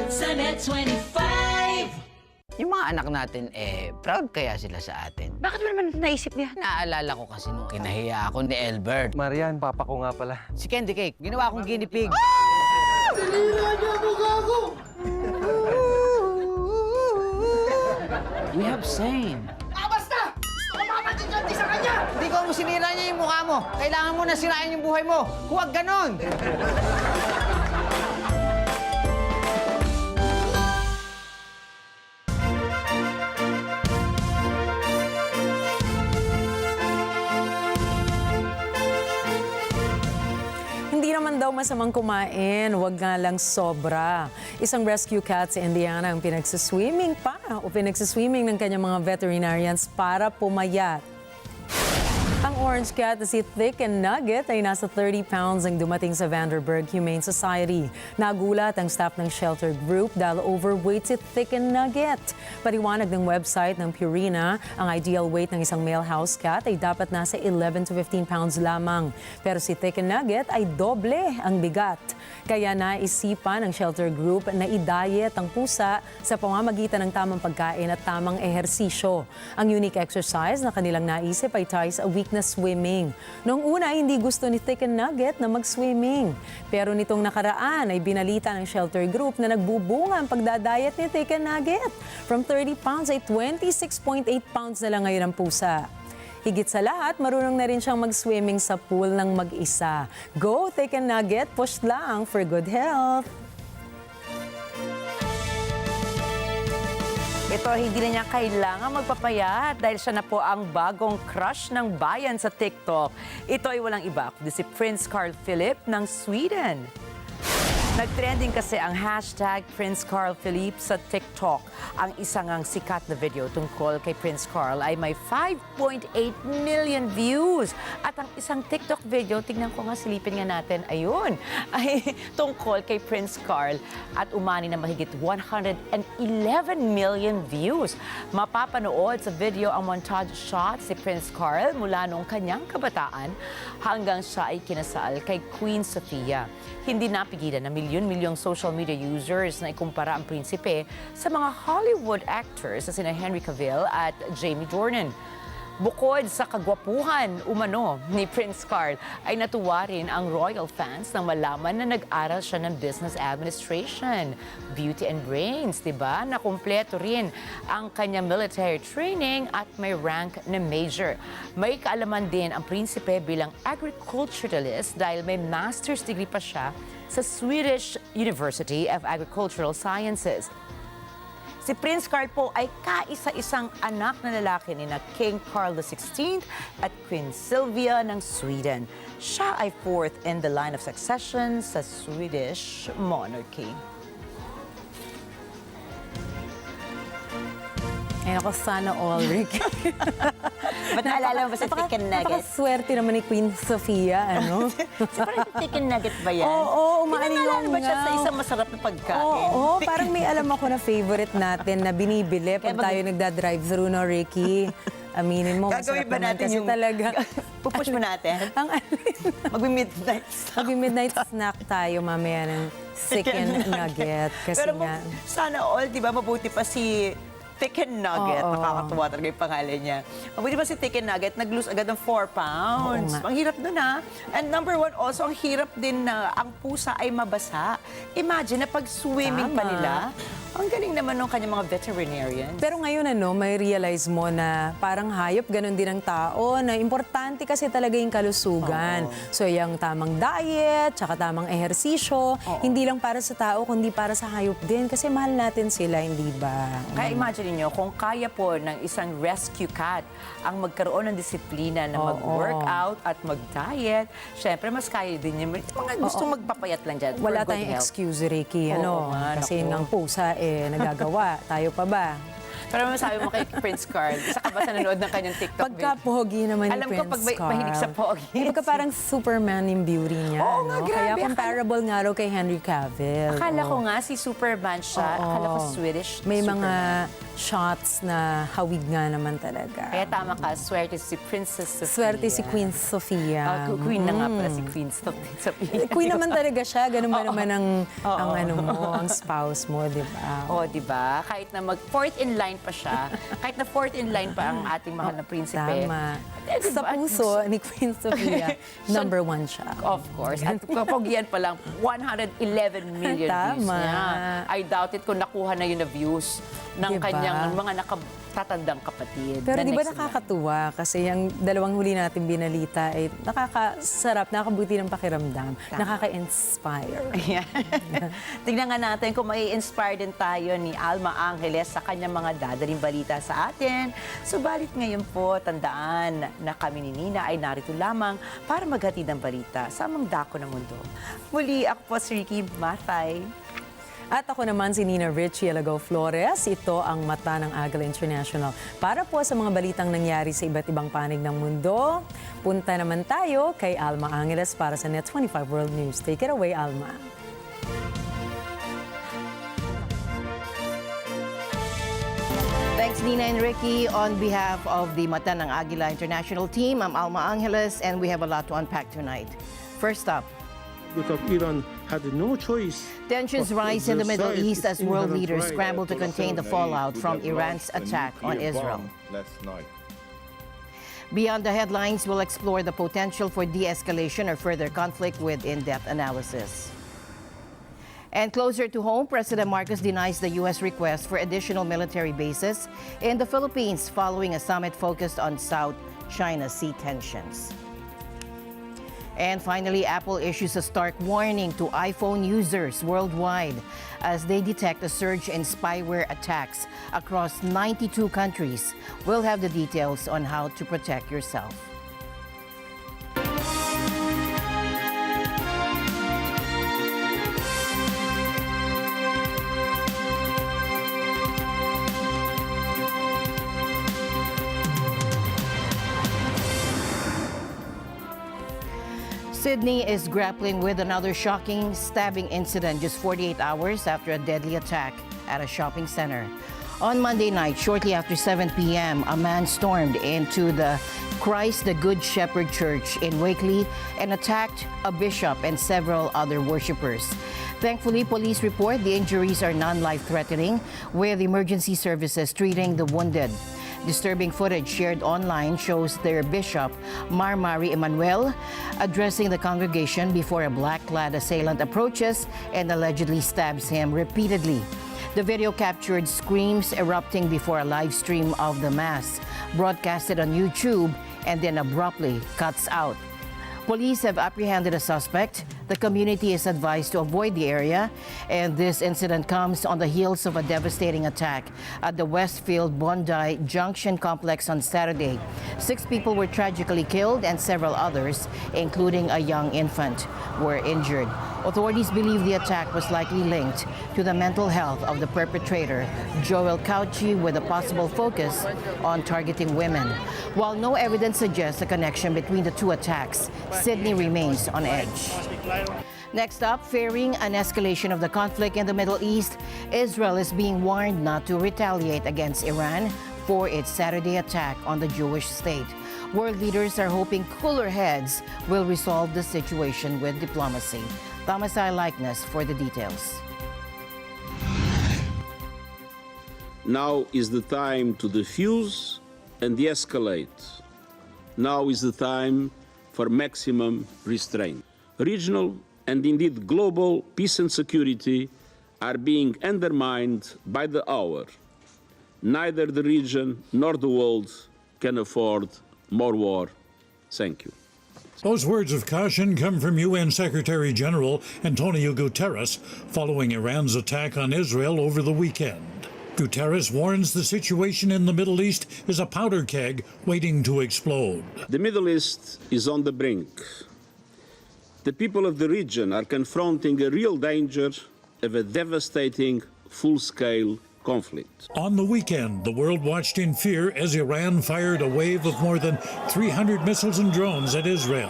Sa Net 25. Yung mga anak natin, proud kaya sila sa atin. Bakit mo naman naisip niya? Naalala ko kasi nung kinahiya ako ni Albert. Marian, papa ko nga pala. Si Candy Cake, ginawa akong guinea pig. Sinira niya mukha ko! We have same. Basta! Gusto ko makapagkikanti sa kanya! Hindi ko mo sinira niya yung mukha mo. Kailangan mo na sirain yung buhay mo. Huwag ganon! Hindi naman daw masamang kumain, wag nga lang sobra. Isang rescue cat sa Indiana ang pinagsiswimming ng kanyang mga veterinarians para pumayat. Ang orange cat na si Thick and Nugget ay nasa 30 pounds ang dumating sa Vanderburg Humane Society. Nagulat ang staff ng shelter group dahil overweight si Thick and Nugget. Paliwanag ng website ng Purina, ang ideal weight ng isang male house cat ay dapat nasa 11 to 15 pounds lamang. Pero si Thick and Nugget ay doble ang bigat. Kaya naisipan ng shelter group na i-diet ang pusa sa pamamagitan ng tamang pagkain at tamang ehersisyo. Ang unique exercise na kanilang naisip ay twice a week na swimming. Noong una, hindi gusto ni Thick and Nugget na mag-swimming. Pero nitong nakaraan ay binalita ng shelter group na nagbubunga ang pagdadayet ni Thick and Nugget. From 30 pounds ay 26.8 pounds na lang ngayon ang pusa. Higit sa lahat, marunong na rin siyang mag-swimming sa pool ng mag-isa. Go, Thick and Nugget, push lang for good health. Ito, hindi na niya kailangan magpapayat dahil siya na po ang bagong crush ng bayan sa TikTok. Ito ay walang iba kundi si Prince Carl Philip ng Sweden. Nag-trending kasi ang hashtag Prince Carl Philip sa TikTok. Ang isang sikat na video tungkol kay Prince Carl ay may 5.8 million views. At ang isang TikTok video, tignan ko nga, silipin nga natin, ayun, ay tungkol kay Prince Carl at umani na mahigit 111 million views. Mapapanood sa video ang montage shots si Prince Carl mula noong kanyang kabataan hanggang siya ay kinasal kay Queen Sofia. Hindi napigilan na milyon-milyong social media users na ikumpara ang prinsipe sa mga Hollywood actors na sina Henry Cavill at Jamie Dornan. Bukod sa kagwapuhan umano ni Prince Carl, ay natuwa rin ang royal fans nang malaman na nag-aral siya ng business administration, beauty and brains, diba? Nakumpleto rin ang kanyang military training at may rank na major. May kaalaman din ang prinsipe bilang agriculturalist dahil may master's degree pa siya sa Swedish University of Agricultural Sciences. Si Prince Carl po ay kaisa-isang anak na lalaki ni King Carl XVI at Queen Sylvia ng Sweden. Siya ay fourth in the line of succession sa Swedish monarchy. Ay, ako, sana all, Rick. Ba't naalala mo ba si Thick and Nugget? Napakaswerte naman ni Queen Sofia, ano? So, parang Thick and Nugget ba yan? Oo, umaaliw ba siya sa isang masarap na pagkain? Oo, parang may alam ako na favorite natin na binibili pag tayo nagda-drive-through, no, Ricky? Aminin mo, gagawin masarap ba naman natin kasi yung talaga. Pupush mo natin? Ang Magmi-midnight snack. Magmi-midnight snack tayo mamaya ng chicken nugget. Kasi Pero nga, sana all, di ba, mabuti pa si Thick and Nugget. Oo. Nakakatuwa talaga yung pangalan niya. Mabuti pa si Thick and Nugget, nag-lose agad ng 4 pounds. Ang hirap dun, ha? And number one, also, ang hirap din na ang pusa ay mabasa. Imagine na pag swimming pa nila, ang galing naman ng kanyang mga veterinarians. pero ngayon may realize mo na parang hayop, ganun din ang tao, na importante kasi talaga yung kalusugan. So yung tamang diet, tsaka tamang ehersisyo, hindi lang para sa tao, kundi para sa hayop din. Kasi mahal natin sila, hindi ba? Kaya imagine niyo kung kaya po ng isang rescue cat ang magkaroon ng disiplina na mag-workout at mag-diet, syempre mas kaya din niya. Mga gustong magpapayat lang dyan. Wala for good tayong health. excuse, Ricky. Kasi naku. ng pusa, nagagawa. Tayo pa ba? Pero masabi mo kay Prince Carl, isa ka ba sa nanonood ng kanyang TikTok Pagka video? pogi naman ni Alam Prince ko pag mahilig sa pogi. Pagka parang Superman yung beauty niya. Oo nga, no? grabe. Kaya comparable nga raw kay Henry Cavill. Akala ko nga si Superman siya. Akala ko Swedish May Superman. mga shots na hawig nga naman talaga. Kaya tama ka, swerte si Princess Sofia. Swerte si Queen Sofia. Queen na nga pala si Queen Sofia. Queen naman talaga siya. Ganun ba naman ang spouse mo, di ba? Oo, di ba? Kahit na fourth in line pa siya, kahit na fourth in line pa ang ating mahal na prinsipe. Tama. Diba? Sa puso ni Queen Sofia, number one siya. Of course. At kapag yan pa lang, 111 million views Tama. niya. I doubt it kung nakuha na yun na views ng Diba? kanyang mga nakatatandang kapatid. Pero na di ba next in line. nakakatuwa? Kasi yung dalawang huli natin binalita ay nakakasarap, nakakabuti ng pakiramdam, nakaka-inspire. Ayan. Tignan nga natin kung mai-inspire din tayo ni Alma Angeles sa kanyang mga dadaling balita sa atin. Subalit ngayon po, tandaan na kami ni Nina ay narito lamang para maghatid ng balita sa amang dako ng mundo. Muli, ako po si Ricky Mathay. At ako naman si Nina Richie Alago Flores. Ito ang Mata ng Agila International. Para po sa mga balitang nangyari sa iba't ibang panig ng mundo, punta naman tayo kay Alma Angeles para sa Net25 World News. Take it away, Alma. Thanks, Nina and Ricky. On behalf of the Mata ng Agila International team, I'm Alma Angeles, and we have a lot to unpack tonight. First up, because Iran had no choice. Tensions rise in the Middle East as world leaders scramble to contain the fallout from Iran's attack on Israel. Beyond the headlines, we'll explore the potential for de-escalation or further conflict with in-depth analysis. And closer to home, President Marcos denies the U.S. request for additional military bases in the Philippines following a summit focused on South China Sea tensions. And finally, Apple issues a stark warning to iPhone users worldwide as they detect a surge in spyware attacks across 92 countries. We'll have the details on how to protect yourself. Sydney is grappling with another shocking stabbing incident just 48 hours after a deadly attack at a shopping center. On Monday night, shortly after 7 p.m., a man stormed into the Christ the Good Shepherd Church in Wakeley and attacked a bishop and several other worshippers. Thankfully, police report the injuries are non-life-threatening, with emergency services treating the wounded. Disturbing footage shared online shows their bishop, Mari Emmanuel, addressing the congregation before a black-clad assailant approaches and allegedly stabs him repeatedly. The video captured screams erupting before a live stream of the mass, broadcasted on YouTube, and then abruptly cuts out. Police have apprehended a suspect. The community is advised to avoid the area, and this incident comes on the heels of a devastating attack at the Westfield Bondi Junction complex on Saturday. 6 people were tragically killed and several others, including a young infant, were injured. Authorities believe the attack was likely linked to the mental health of the perpetrator, Joel Cauchi, with a possible focus on targeting women. While no evidence suggests a connection between the two attacks, Sydney remains on edge. Next up, fearing an escalation of the conflict in the Middle East, Israel is being warned not to retaliate against Iran for its Saturday attack on the Jewish state. World leaders are hoping cooler heads will resolve the situation with diplomacy. Thomasai Likeness for the details. Now is the time to defuse and de-escalate. Now is the time for maximum restraint. Regional and indeed global peace and security are being undermined by the hour. Neither the region nor the world can afford more war. Thank you. Those words of caution come from UN Secretary General Antonio Guterres following Iran's attack on Israel over the weekend. Guterres warns the situation in the Middle East is a powder keg waiting to explode. The Middle East is on the brink. The people of the region are confronting a real danger of a devastating, full-scale conflict. On the weekend, the world watched in fear as Iran fired a wave of more than 300 missiles and drones at Israel.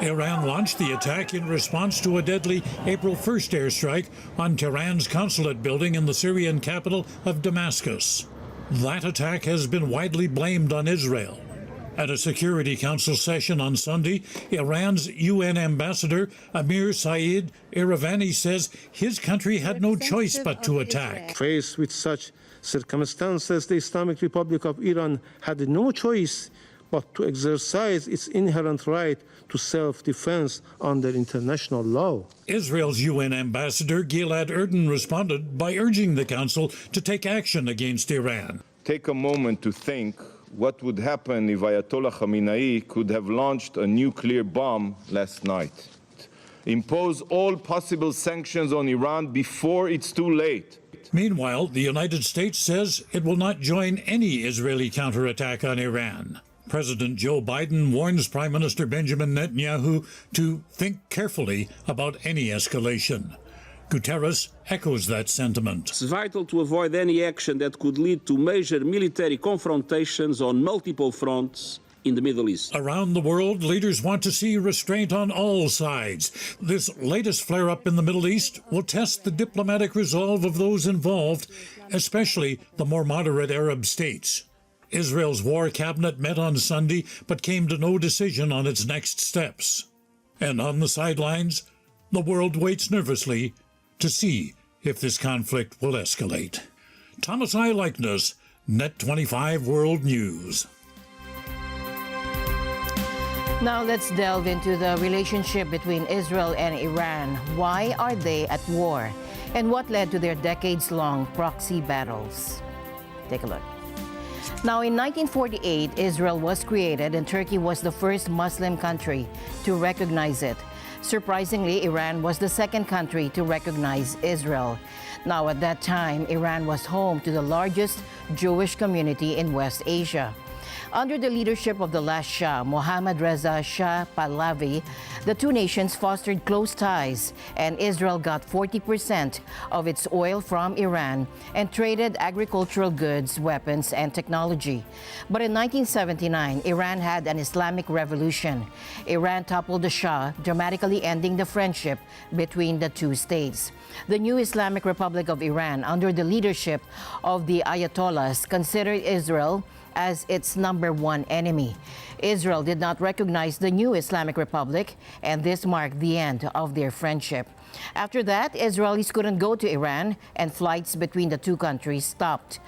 Iran launched the attack in response to a deadly April 1st airstrike on Tehran's consulate building in the Syrian capital of Damascus. That attack has been widely blamed on Israel. At a Security Council session on Sunday, Iran's UN ambassador Amir Saeed Iravani says his country had no choice but to attack. Faced with such circumstances, the Islamic Republic of Iran had no choice but to exercise its inherent right to self-defense under international law. Israel's UN ambassador Gilad Erdan responded by urging the Council to take action against Iran. Take a moment to think what would happen if Ayatollah Khamenei could have launched a nuclear bomb last night. Impose all possible sanctions on Iran before it's too late. Meanwhile, the United States says it will not join any Israeli counterattack on Iran. President Joe Biden warns Prime Minister Benjamin Netanyahu to think carefully about any escalation. Guterres echoes that sentiment. It's vital to avoid any action that could lead to major military confrontations on multiple fronts in the Middle East. Around the world, leaders want to see restraint on all sides. This latest flare-up in the Middle East will test the diplomatic resolve of those involved, especially the more moderate Arab states. Israel's war cabinet met on Sunday but came to no decision on its next steps. And on the sidelines, the world waits nervously to see if this conflict will escalate. Thomas I. Likeness, Net 25 World News. Now let's delve into the relationship between Israel and Iran. Why are they at war? And what led to their decades-long proxy battles? Take a look. Now, in 1948, Israel was created and Turkey was the first Muslim country to recognize it. Surprisingly, Iran was the second country to recognize Israel. Now, at that time, Iran was home to the largest Jewish community in West Asia. Under the leadership of the last Shah, Mohammad Reza Shah Pahlavi, the two nations fostered close ties, and Israel got 40% of its oil from Iran and traded agricultural goods, weapons, and technology. But in 1979, Iran had an Islamic revolution. Iran toppled the Shah, dramatically ending the friendship between the two states. The new Islamic Republic of Iran, under the leadership of the Ayatollahs, considered Israel as its number one enemy. Israel did not recognize the new Islamic Republic, and this marked the end of their friendship. After that, Israelis couldn't go to Iran, and flights between the two countries stopped.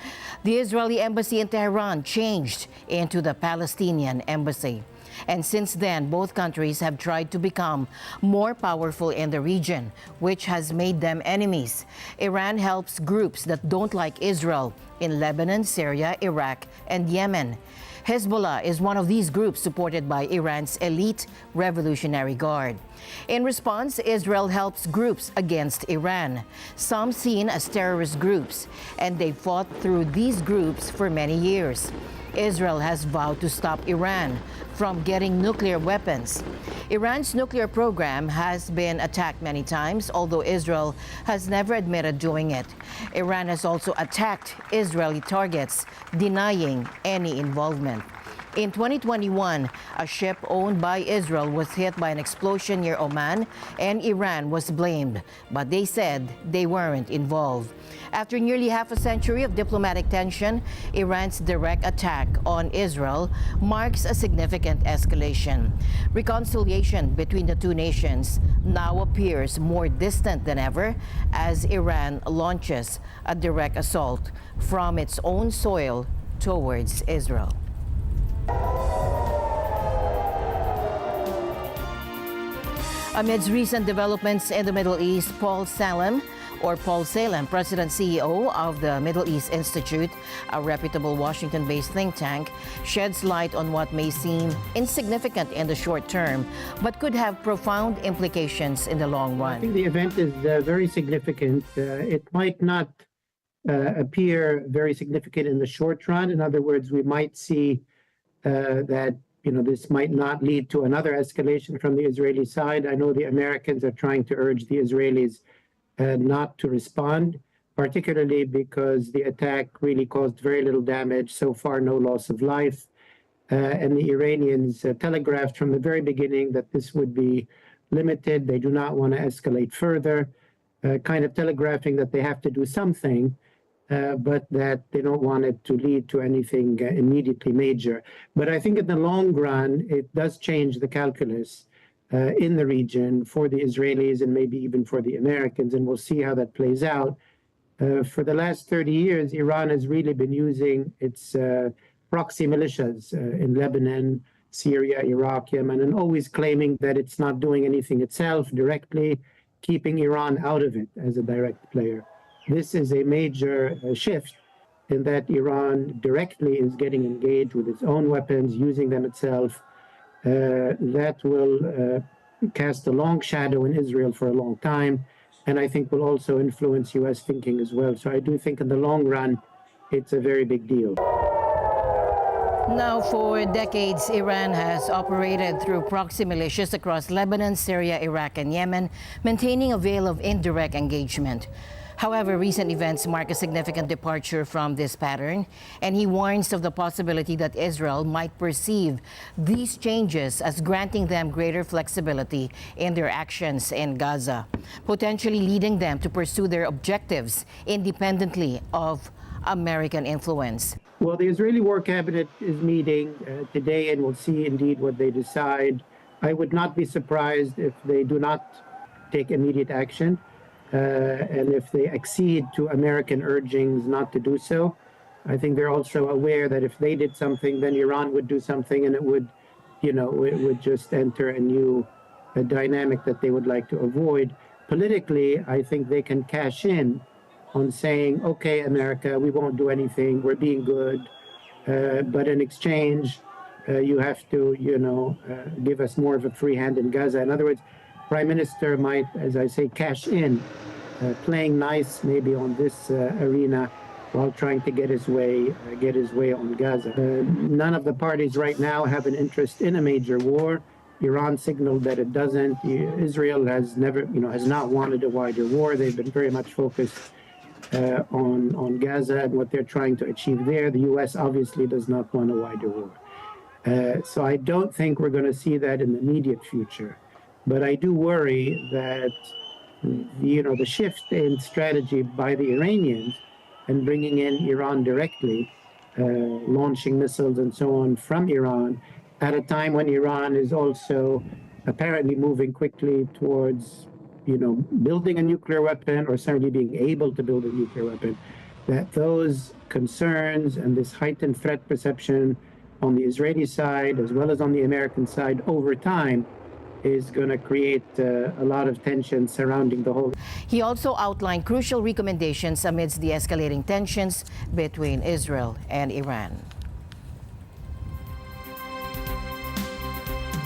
The Israeli embassy in Tehran changed into the Palestinian embassy. And since then, both countries have tried to become more powerful in the region, which has made them enemies. Iran helps groups that don't like Israel in Lebanon, Syria, Iraq, and Yemen. Hezbollah is one of these groups supported by Iran's elite Revolutionary Guard. In response, Israel helps groups against Iran, some seen as terrorist groups, and they fought through these groups for many years. Israel has vowed to stop Iran from getting nuclear weapons. Iran's nuclear program has been attacked many times, although Israel has never admitted doing it. Iran has also attacked Israeli targets, denying any involvement. In 2021, a ship owned by Israel was hit by an explosion near Oman, and Iran was blamed, but they said they weren't involved. After nearly half a century of diplomatic tension, Iran's direct attack on Israel marks a significant escalation. Reconciliation between the two nations now appears more distant than ever as Iran launches a direct assault from its own soil towards Israel. Amidst recent developments in the Middle East, Paul Salem, President CEO of the Middle East Institute, a reputable Washington-based think tank, sheds light on what may seem insignificant in the short term, but could have profound implications in the long run. I think the event is very significant. It might not appear very significant in the short run. In other words, we might see that this might not lead to another escalation from the Israeli side. I know the Americans are trying to urge the Israelis not to respond, particularly because the attack really caused very little damage, so far no loss of life. And the Iranians telegraphed from the very beginning that this would be limited. They do not want to escalate further, kind of telegraphing that they have to do something, but that they don't want it to lead to anything immediately major. But I think in the long run, it does change the calculus in the region for the Israelis and maybe even for the Americans, and we'll see how that plays out. For the last 30 years, Iran has really been using its proxy militias in Lebanon, Syria, Iraq, Yemen, and always claiming that it's not doing anything itself directly, keeping Iran out of it as a direct player. This is a major shift in that Iran directly is getting engaged with its own weapons, using them itself. That will cast a long shadow in Israel for a long time, and I think will also influence U.S. thinking as well. So I do think in the long run, it's a very big deal. Now, for decades, Iran has operated through proxy militias across Lebanon, Syria, Iraq, and Yemen, maintaining a veil of indirect engagement. However, recent events mark a significant departure from this pattern, and he warns of the possibility that Israel might perceive these changes as granting them greater flexibility in their actions in Gaza, potentially leading them to pursue their objectives independently of American influence. Well, the Israeli War Cabinet is meeting today, and we'll see indeed what they decide. I would not be surprised if they do not take immediate action. And if they accede to American urgings not to do so. I think they're also aware that if they did something, then Iran would do something, and it would, it would just enter a new dynamic that they would like to avoid. Politically, I think they can cash in on saying, okay, America, we won't do anything, we're being good, but in exchange, you have to, give us more of a free hand in Gaza. In other words, Prime Minister might, as I say, cash in, playing nice maybe on this arena while trying to get his way on Gaza. None of the parties right now have an interest in a major war. Iran signaled that it doesn't. Israel has never, has not wanted a wider war. They've been very much focused on Gaza and what they're trying to achieve there. The U.S. obviously does not want a wider war. So I don't think we're going to see that in the immediate future. But I do worry that, the shift in strategy by the Iranians and bringing in Iran directly, launching missiles and so on from Iran, at a time when Iran is also apparently moving quickly towards, building a nuclear weapon, or certainly being able to build a nuclear weapon, that those concerns and this heightened threat perception on the Israeli side, as well as on the American side, over time, is going to create a lot of tension surrounding the whole. He also outlined crucial recommendations amidst the escalating tensions between Israel and Iran.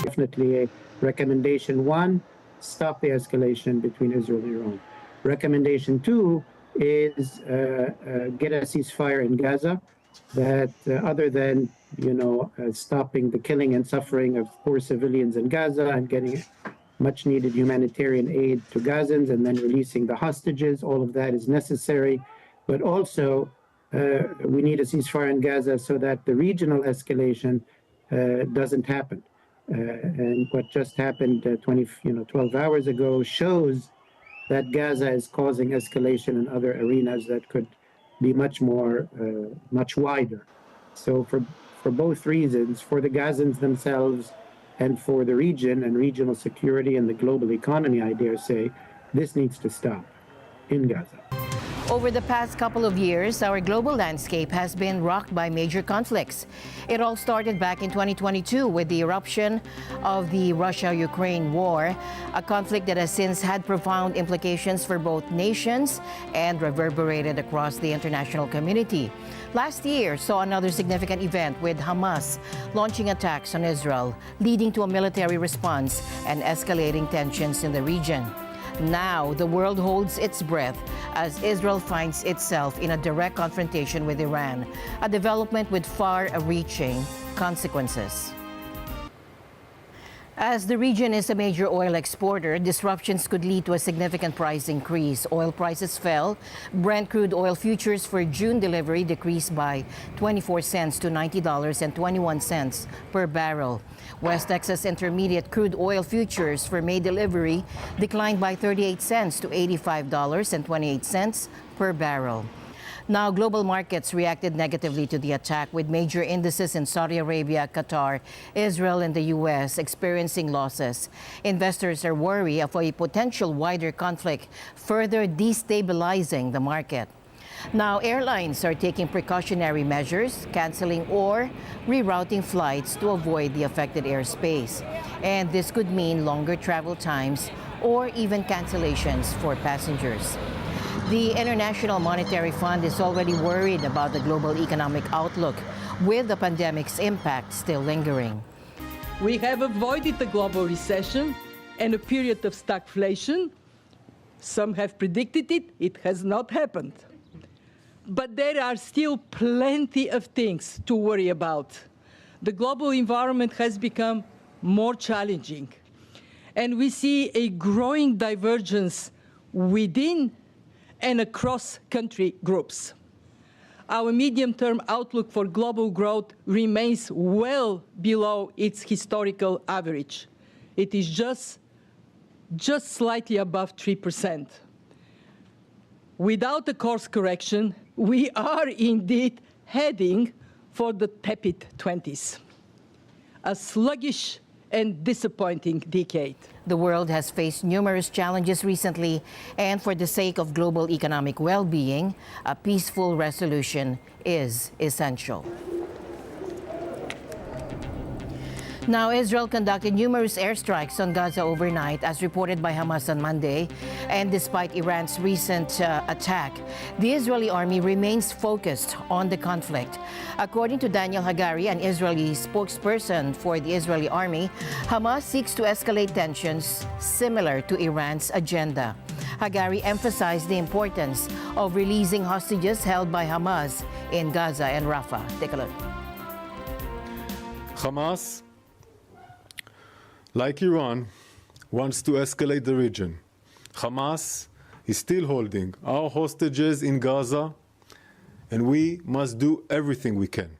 Definitely recommendation 1, stop the escalation between Israel and Iran. Recommendation 2 is get a ceasefire in Gaza that other than stopping the killing and suffering of poor civilians in Gaza and getting much needed humanitarian aid to Gazans and then releasing the hostages. All of that is necessary. But also, we need a ceasefire in Gaza so that the regional escalation doesn't happen. And what just happened 12 hours ago shows that Gaza is causing escalation in other arenas that could be much wider. So for both reasons, for the Gazans themselves and for the region and regional security and the global economy, I dare say, this needs to stop in Gaza. Over the past couple of years, our global landscape has been rocked by major conflicts. It all started back in 2022 with the eruption of the Russia-Ukraine war, a conflict that has since had profound implications for both nations and reverberated across the international community. Last year saw another significant event with Hamas launching attacks on Israel, leading to a military response and escalating tensions in the region. Now, the world holds its breath as Israel finds itself in a direct confrontation with Iran, a development with far-reaching consequences. As the region is a major oil exporter, disruptions could lead to a significant price increase. Oil prices fell. Brent crude oil futures for June delivery decreased by 24 cents to $90.21 per barrel. West Texas Intermediate crude oil futures for May delivery declined by 38 cents to $85.28 per barrel. Now, global markets reacted negatively to the attack, with major indices in Saudi Arabia, Qatar, Israel, and the U.S. experiencing losses. Investors are worried of a potential wider conflict, further destabilizing the market. Now, airlines are taking precautionary measures, canceling or rerouting flights to avoid the affected airspace. And this could mean longer travel times or even cancellations for passengers. The International Monetary Fund is already worried about the global economic outlook, with the pandemic's impact still lingering. We have avoided a global recession and a period of stagflation. Some have predicted it. It has not happened. But there are still plenty of things to worry about. the global environment has become more challenging. And we see a growing divergence within and across country groups. Our medium-term outlook for global growth remains well below its historical average. It is just slightly above 3%. Without a course correction, we are indeed heading for the tepid 20s, a sluggish and disappointing decade. The world has faced numerous challenges recently, and for the sake of global economic well-being, a peaceful resolution is essential. Now, Israel conducted numerous airstrikes on Gaza overnight, as reported by Hamas on Monday. And despite Iran's recent attack, the Israeli army remains focused on the conflict. According to Daniel Hagari, an Israeli spokesperson for the Israeli army, Hamas seeks to escalate tensions similar to Iran's agenda. Hagari emphasized the importance of releasing hostages held by Hamas in Gaza and Rafah. Take a look. Hamas, like Iran, wants to escalate the region. Hamas is still holding our hostages in Gaza, and we must do everything we can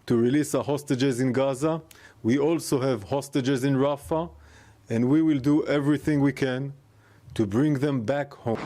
to release our hostages in Gaza. We also have hostages in Rafah, and we will do everything we can to bring them back home.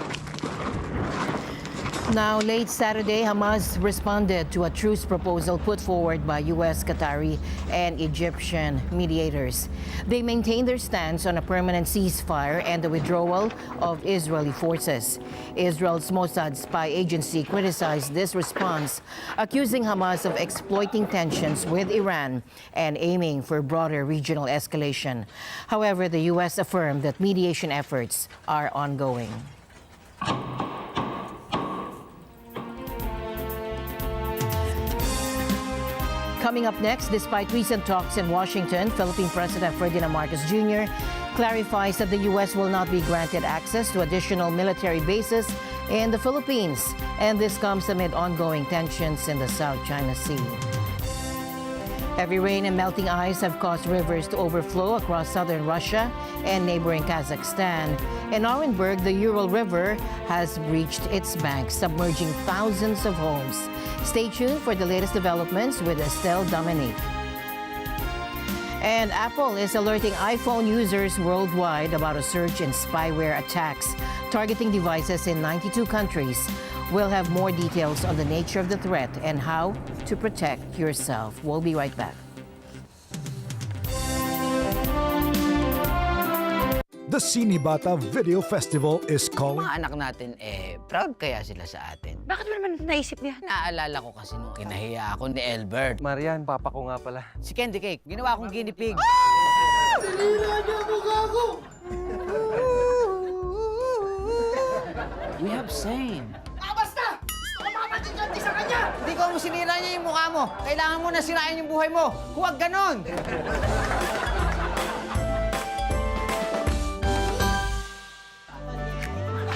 Now, late Saturday, Hamas responded to a truce proposal put forward by U.S., Qatari, and Egyptian mediators. They maintained their stance on a permanent ceasefire and the withdrawal of Israeli forces. Israel's Mossad spy agency criticized this response, accusing Hamas of exploiting tensions with Iran and aiming for broader regional escalation. However, the U.S. affirmed that mediation efforts are ongoing. Coming up next, despite recent talks in Washington, Philippine President Ferdinand Marcos Jr. clarifies that the U.S. will not be granted access to additional military bases in the Philippines. And this comes amid ongoing tensions in the South China Sea. Heavy rain and melting ice have caused rivers to overflow across southern Russia and neighboring Kazakhstan. In Orenburg, the Ural River has breached its banks, submerging thousands of homes. Stay tuned for the latest developments with Estelle Dominique. And Apple is alerting iPhone users worldwide about a surge in spyware attacks targeting devices in 92 countries. We'll have more details on the nature of the threat and how to protect yourself. We'll be right back. The Sinibata Video Festival is calling... Mga anak natin, proud kaya sila sa atin. Bakit mo naman naisip niya? Naalala ko kasi nung kinahiya ako ni Elbert. Marian, papa ko nga pala. Si Candy Cake, ginawa akong guinea pig. Sinira niya mukha ko! We have same. Basta! Gusto ko makapagtiganti sa kanya! Hindi ko mo sinira niya yung mukha mo. Kailangan mo na sirain yung buhay mo. Huwag ganon!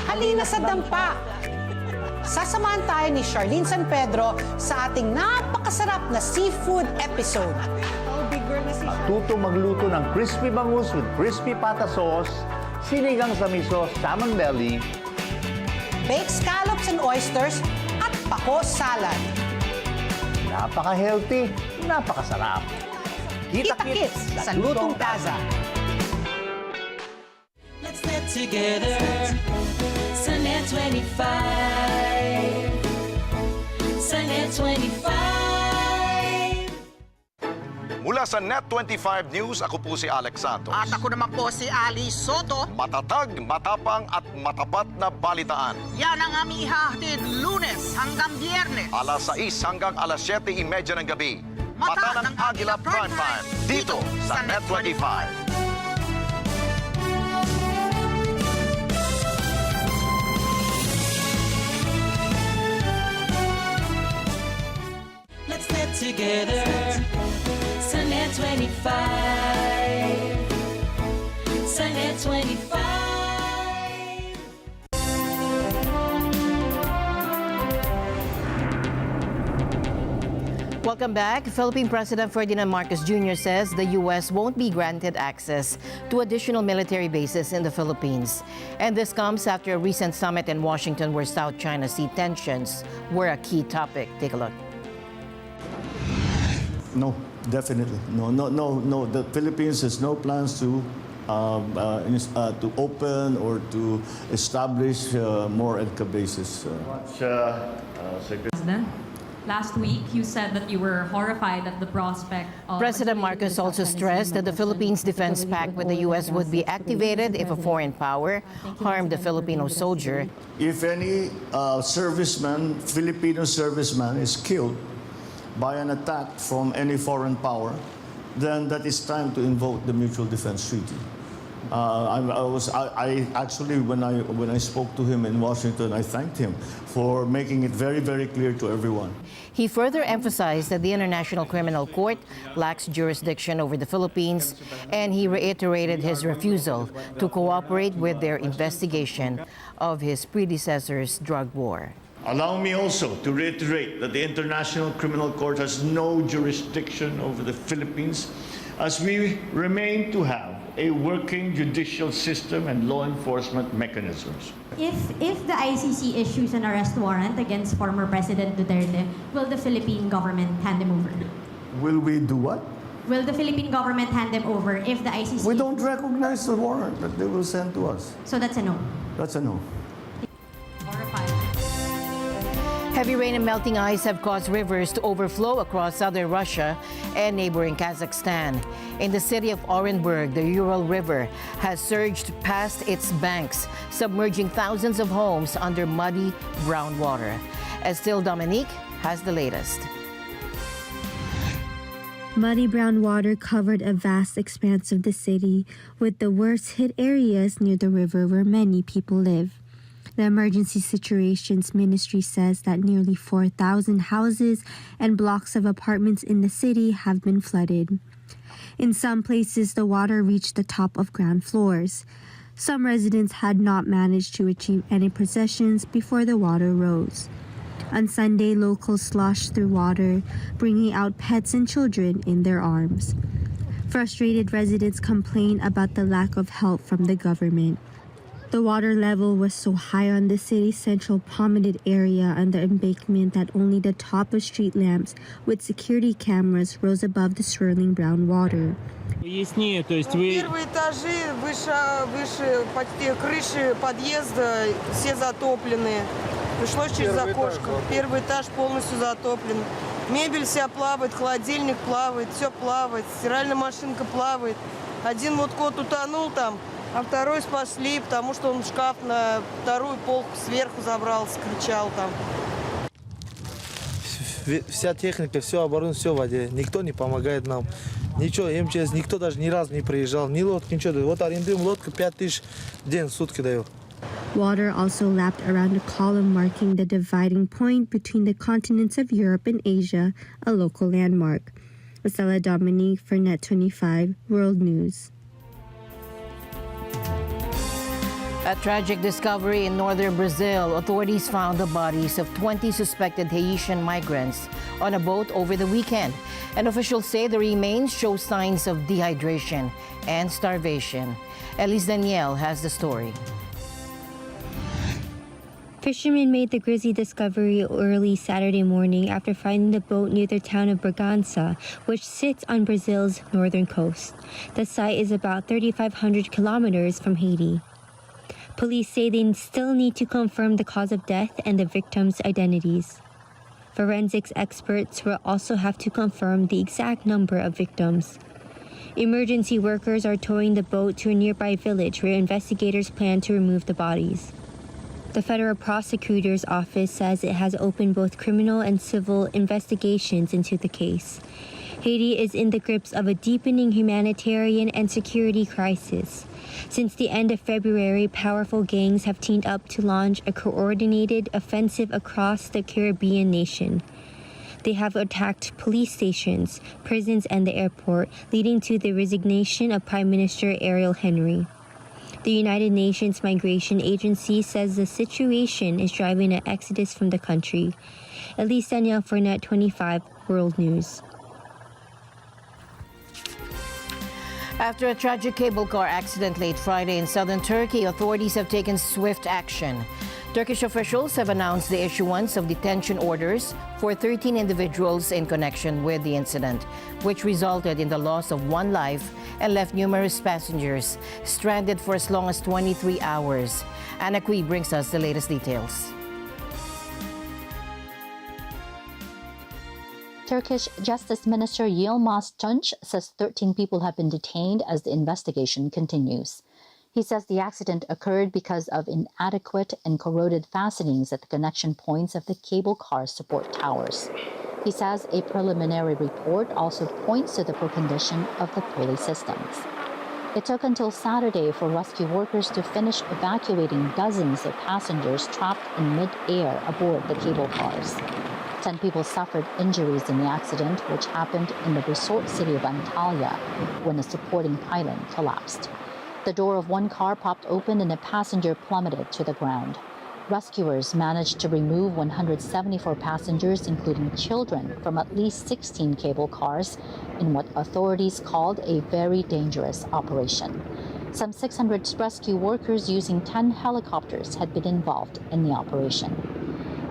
Halina sa dampa! Sasamahan tayo ni Charlene San Pedro sa ating napakasarap na seafood episode. Matuto magluto ng crispy bangus with crispy pata sauce, sinigang sa miso, salmon belly, baked scallops and oysters, at pako salad. Napaka-healthy, napakasarap. Kita-kits sa Lutong Plaza. Let's get together. Sunnet 25. Sunnet 25. Mula sa Net25 News, ako po si Alex Santos. At ako naman po si Ali Soto. Matatag, matapang at matapat na balitaan. Yan ang aming ihahatid Lunes hanggang Biyernes. Alas 6 hanggang alas 7:30 ng gabi. Mata ng Agila Prime Time. Dito sa Net25. Let's get together. Sunnet 25. Sunnet 25. Welcome back. Philippine President Ferdinand Marcos Jr. says the U.S. won't be granted access to additional military bases in the Philippines. And this comes after a recent summit in Washington where South China Sea tensions were a key topic. Take a look. No, definitely. No. The Philippines has no plans to open or to establish more EDCA bases. President, last week you said that you were horrified at the prospect of... President Marcos also stressed that the Philippines Defense Pact with the U.S. would be activated if a foreign power harmed a Filipino soldier. If any serviceman, Filipino serviceman, is killed by an attack from any foreign power, then that is time to invoke the Mutual Defense Treaty. I actually, when I spoke to him in Washington, I thanked him for making it very, very clear to everyone. He further emphasized that the International Criminal Court lacks jurisdiction over the Philippines, and he reiterated his refusal to cooperate with their investigation of his predecessor's drug war. Allow me also to reiterate that the International Criminal Court has no jurisdiction over the Philippines, as we remain to have a working judicial system and law enforcement mechanisms. If the ICC issues an arrest warrant against former President Duterte, will the Philippine government hand him over? Will we do what? Will the Philippine government hand him over if the ICC... We don't recognize the warrant that they will send to us. So that's a no? That's a no. Heavy rain and melting ice have caused rivers to overflow across southern Russia and neighboring Kazakhstan. In the city of Orenburg, the Ural River has surged past its banks, submerging thousands of homes under muddy brown water. Estelle Dominique has the latest. Muddy brown water covered a vast expanse of the city, with the worst hit areas near the river where many people live. The Emergency Situations Ministry says that nearly 4,000 houses and blocks of apartments in the city have been flooded. In some places, the water reached the top of ground floors. Some residents had not managed to achieve any possessions before the water rose. On Sunday, locals sloshed through water, bringing out pets and children in their arms. Frustrated residents complained about the lack of help from the government. The water level was so high on the city's central promenade area on the embankment that only the top of street lamps with security cameras rose above the swirling brown water. Первые этажи, выше почти крыши подъезда, все затоплены. Пришлось через окошко. Первый этаж полностью затоплен. Мебель вся плавает, холодильник плавает, все плавает, стиральная машинка плавает. Один вот кот утонул там, а второй спасли, потому что он шкаф на вторую полку сверху забрался, кричал там. Вся техника, все оборудование, все в воде. Никто не помогает нам. Ничего, МЧС, никто даже ни разу не приезжал. Ни лодки, ничего. Вот арендуем лодку 5000 в день, сутки дают. Water also lapped around a column marking the dividing point between the continents of Europe and Asia, a local landmark. Estelle Dominique for Net 25 World News. A tragic discovery in northern Brazil. Authorities found the bodies of 20 suspected Haitian migrants on a boat over the weekend. And officials say the remains show signs of dehydration and starvation. Elise Danielle has the story. Fishermen made the grisly discovery early Saturday morning after finding the boat near the town of Bragança, which sits on Brazil's northern coast. The site is about 3,500 kilometers from Haiti. Police say they still need to confirm the cause of death and the victims' identities. Forensics experts will also have to confirm the exact number of victims. Emergency workers are towing the boat to a nearby village where investigators plan to remove the bodies. The federal prosecutor's office says it has opened both criminal and civil investigations into the case. Haiti is in the grips of a deepening humanitarian and security crisis. Since the end of February, powerful gangs have teamed up to launch a coordinated offensive across the Caribbean nation. They have attacked police stations, prisons, and the airport, leading to the resignation of Prime Minister Ariel Henry. The United Nations Migration Agency says the situation is driving an exodus from the country. Elise Danielle for Net 25, World News. After a tragic cable car accident late Friday in southern Turkey, authorities have taken swift action. Turkish officials have announced the issuance of detention orders for 13 individuals in connection with the incident, which resulted in the loss of one life and left numerous passengers stranded for as long as 23 hours. Anna Kui brings us the latest details. Turkish Justice Minister Yilmaz Tunç says 13 people have been detained as the investigation continues. He says the accident occurred because of inadequate and corroded fastenings at the connection points of the cable car support towers. He says a preliminary report also points to the poor condition of the pulley systems. It took until Saturday for rescue workers to finish evacuating dozens of passengers trapped in mid-air aboard the cable cars. 10 people suffered injuries in the accident, which happened in the resort city of Antalya when a supporting pylon collapsed. The door of one car popped open and a passenger plummeted to the ground. Rescuers managed to remove 174 passengers, including children, from at least 16 cable cars in what authorities called a very dangerous operation. Some 600 rescue workers using 10 helicopters had been involved in the operation.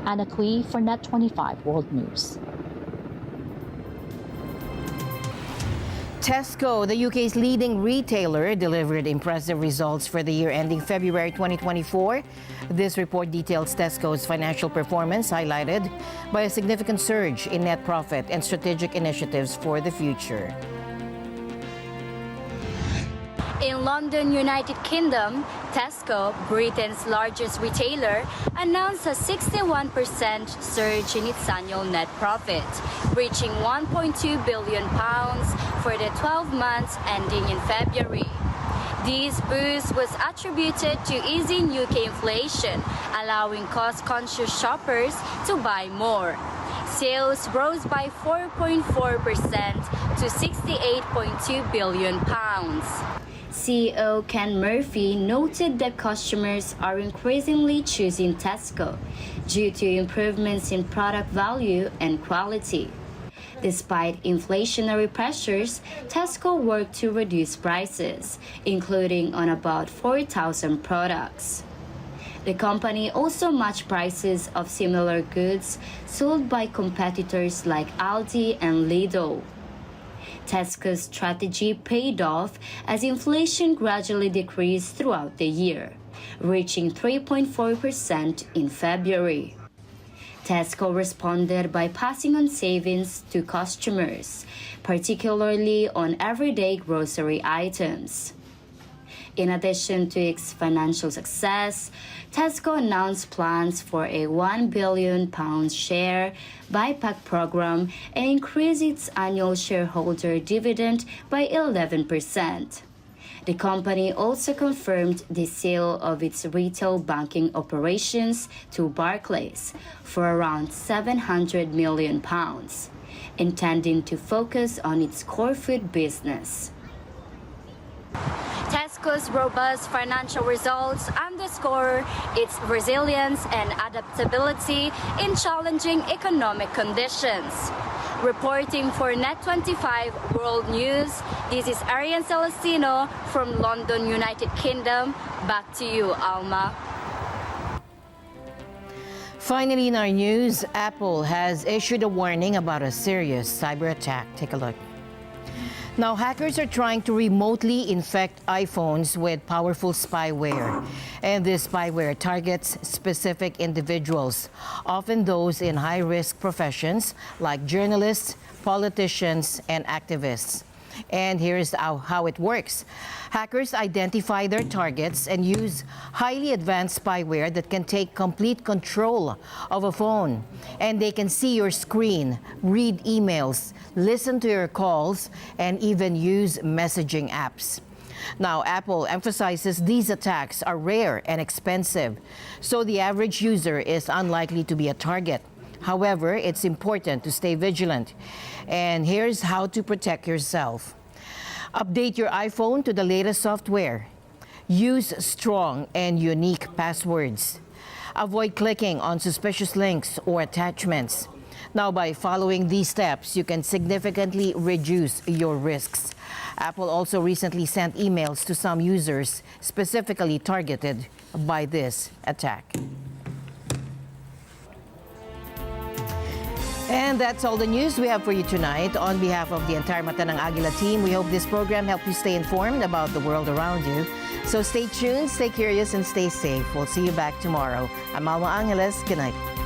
Anna Kui for Net25 World News. Tesco, the UK's leading retailer, delivered impressive results for the year ending February 2024. This report details Tesco's financial performance, highlighted by a significant surge in net profit and strategic initiatives for the future. In London, United Kingdom, Tesco, Britain's largest retailer, announced a 61% surge in its annual net profit, reaching £1.2 billion for the 12 months ending in February. This boost was attributed to easing UK inflation, allowing cost-conscious shoppers to buy more. Sales rose by 4.4% to £68.2 billion. CEO Ken Murphy noted that customers are increasingly choosing Tesco due to improvements in product value and quality. Despite inflationary pressures, Tesco worked to reduce prices, including on about 4,000 products. The company also matched prices of similar goods sold by competitors like Aldi and Lidl. Tesco's strategy paid off as inflation gradually decreased throughout the year, reaching 3.4% in February. Tesco responded by passing on savings to customers, particularly on everyday grocery items. In addition to its financial success, Tesco announced plans for a £1 billion share buyback program and increased its annual shareholder dividend by 11%. The company also confirmed the sale of its retail banking operations to Barclays for around £700 million, intending to focus on its core food business. Tesco's robust financial results underscore its resilience and adaptability in challenging economic conditions. Reporting for Net25 World News, this is Ariane Celestino from London, United Kingdom. Back to you, Alma. Finally, in our news, Apple has issued a warning about a serious cyber attack. Take a look. Now, hackers are trying to remotely infect iPhones with powerful spyware. And this spyware targets specific individuals, often those in high-risk professions like journalists, politicians, and activists. And here's how it works. Hackers identify their targets and use highly advanced spyware that can take complete control of a phone. And they can see your screen, read emails, listen to your calls, and even use messaging apps. Now, Apple emphasizes these attacks are rare and expensive, so the average user is unlikely to be a target. However, it's important to stay vigilant. And here's how to protect yourself. Update your iPhone to the latest software. Use strong and unique passwords. Avoid clicking on suspicious links or attachments. Now, by following these steps, you can significantly reduce your risks. Apple also recently sent emails to some users specifically targeted by this attack. And that's all the news we have for you tonight. On behalf of the entire Mata ng Agila team, we hope this program helped you stay informed about the world around you. So stay tuned, stay curious, and stay safe. We'll see you back tomorrow. I'm Alma Angeles. Good night.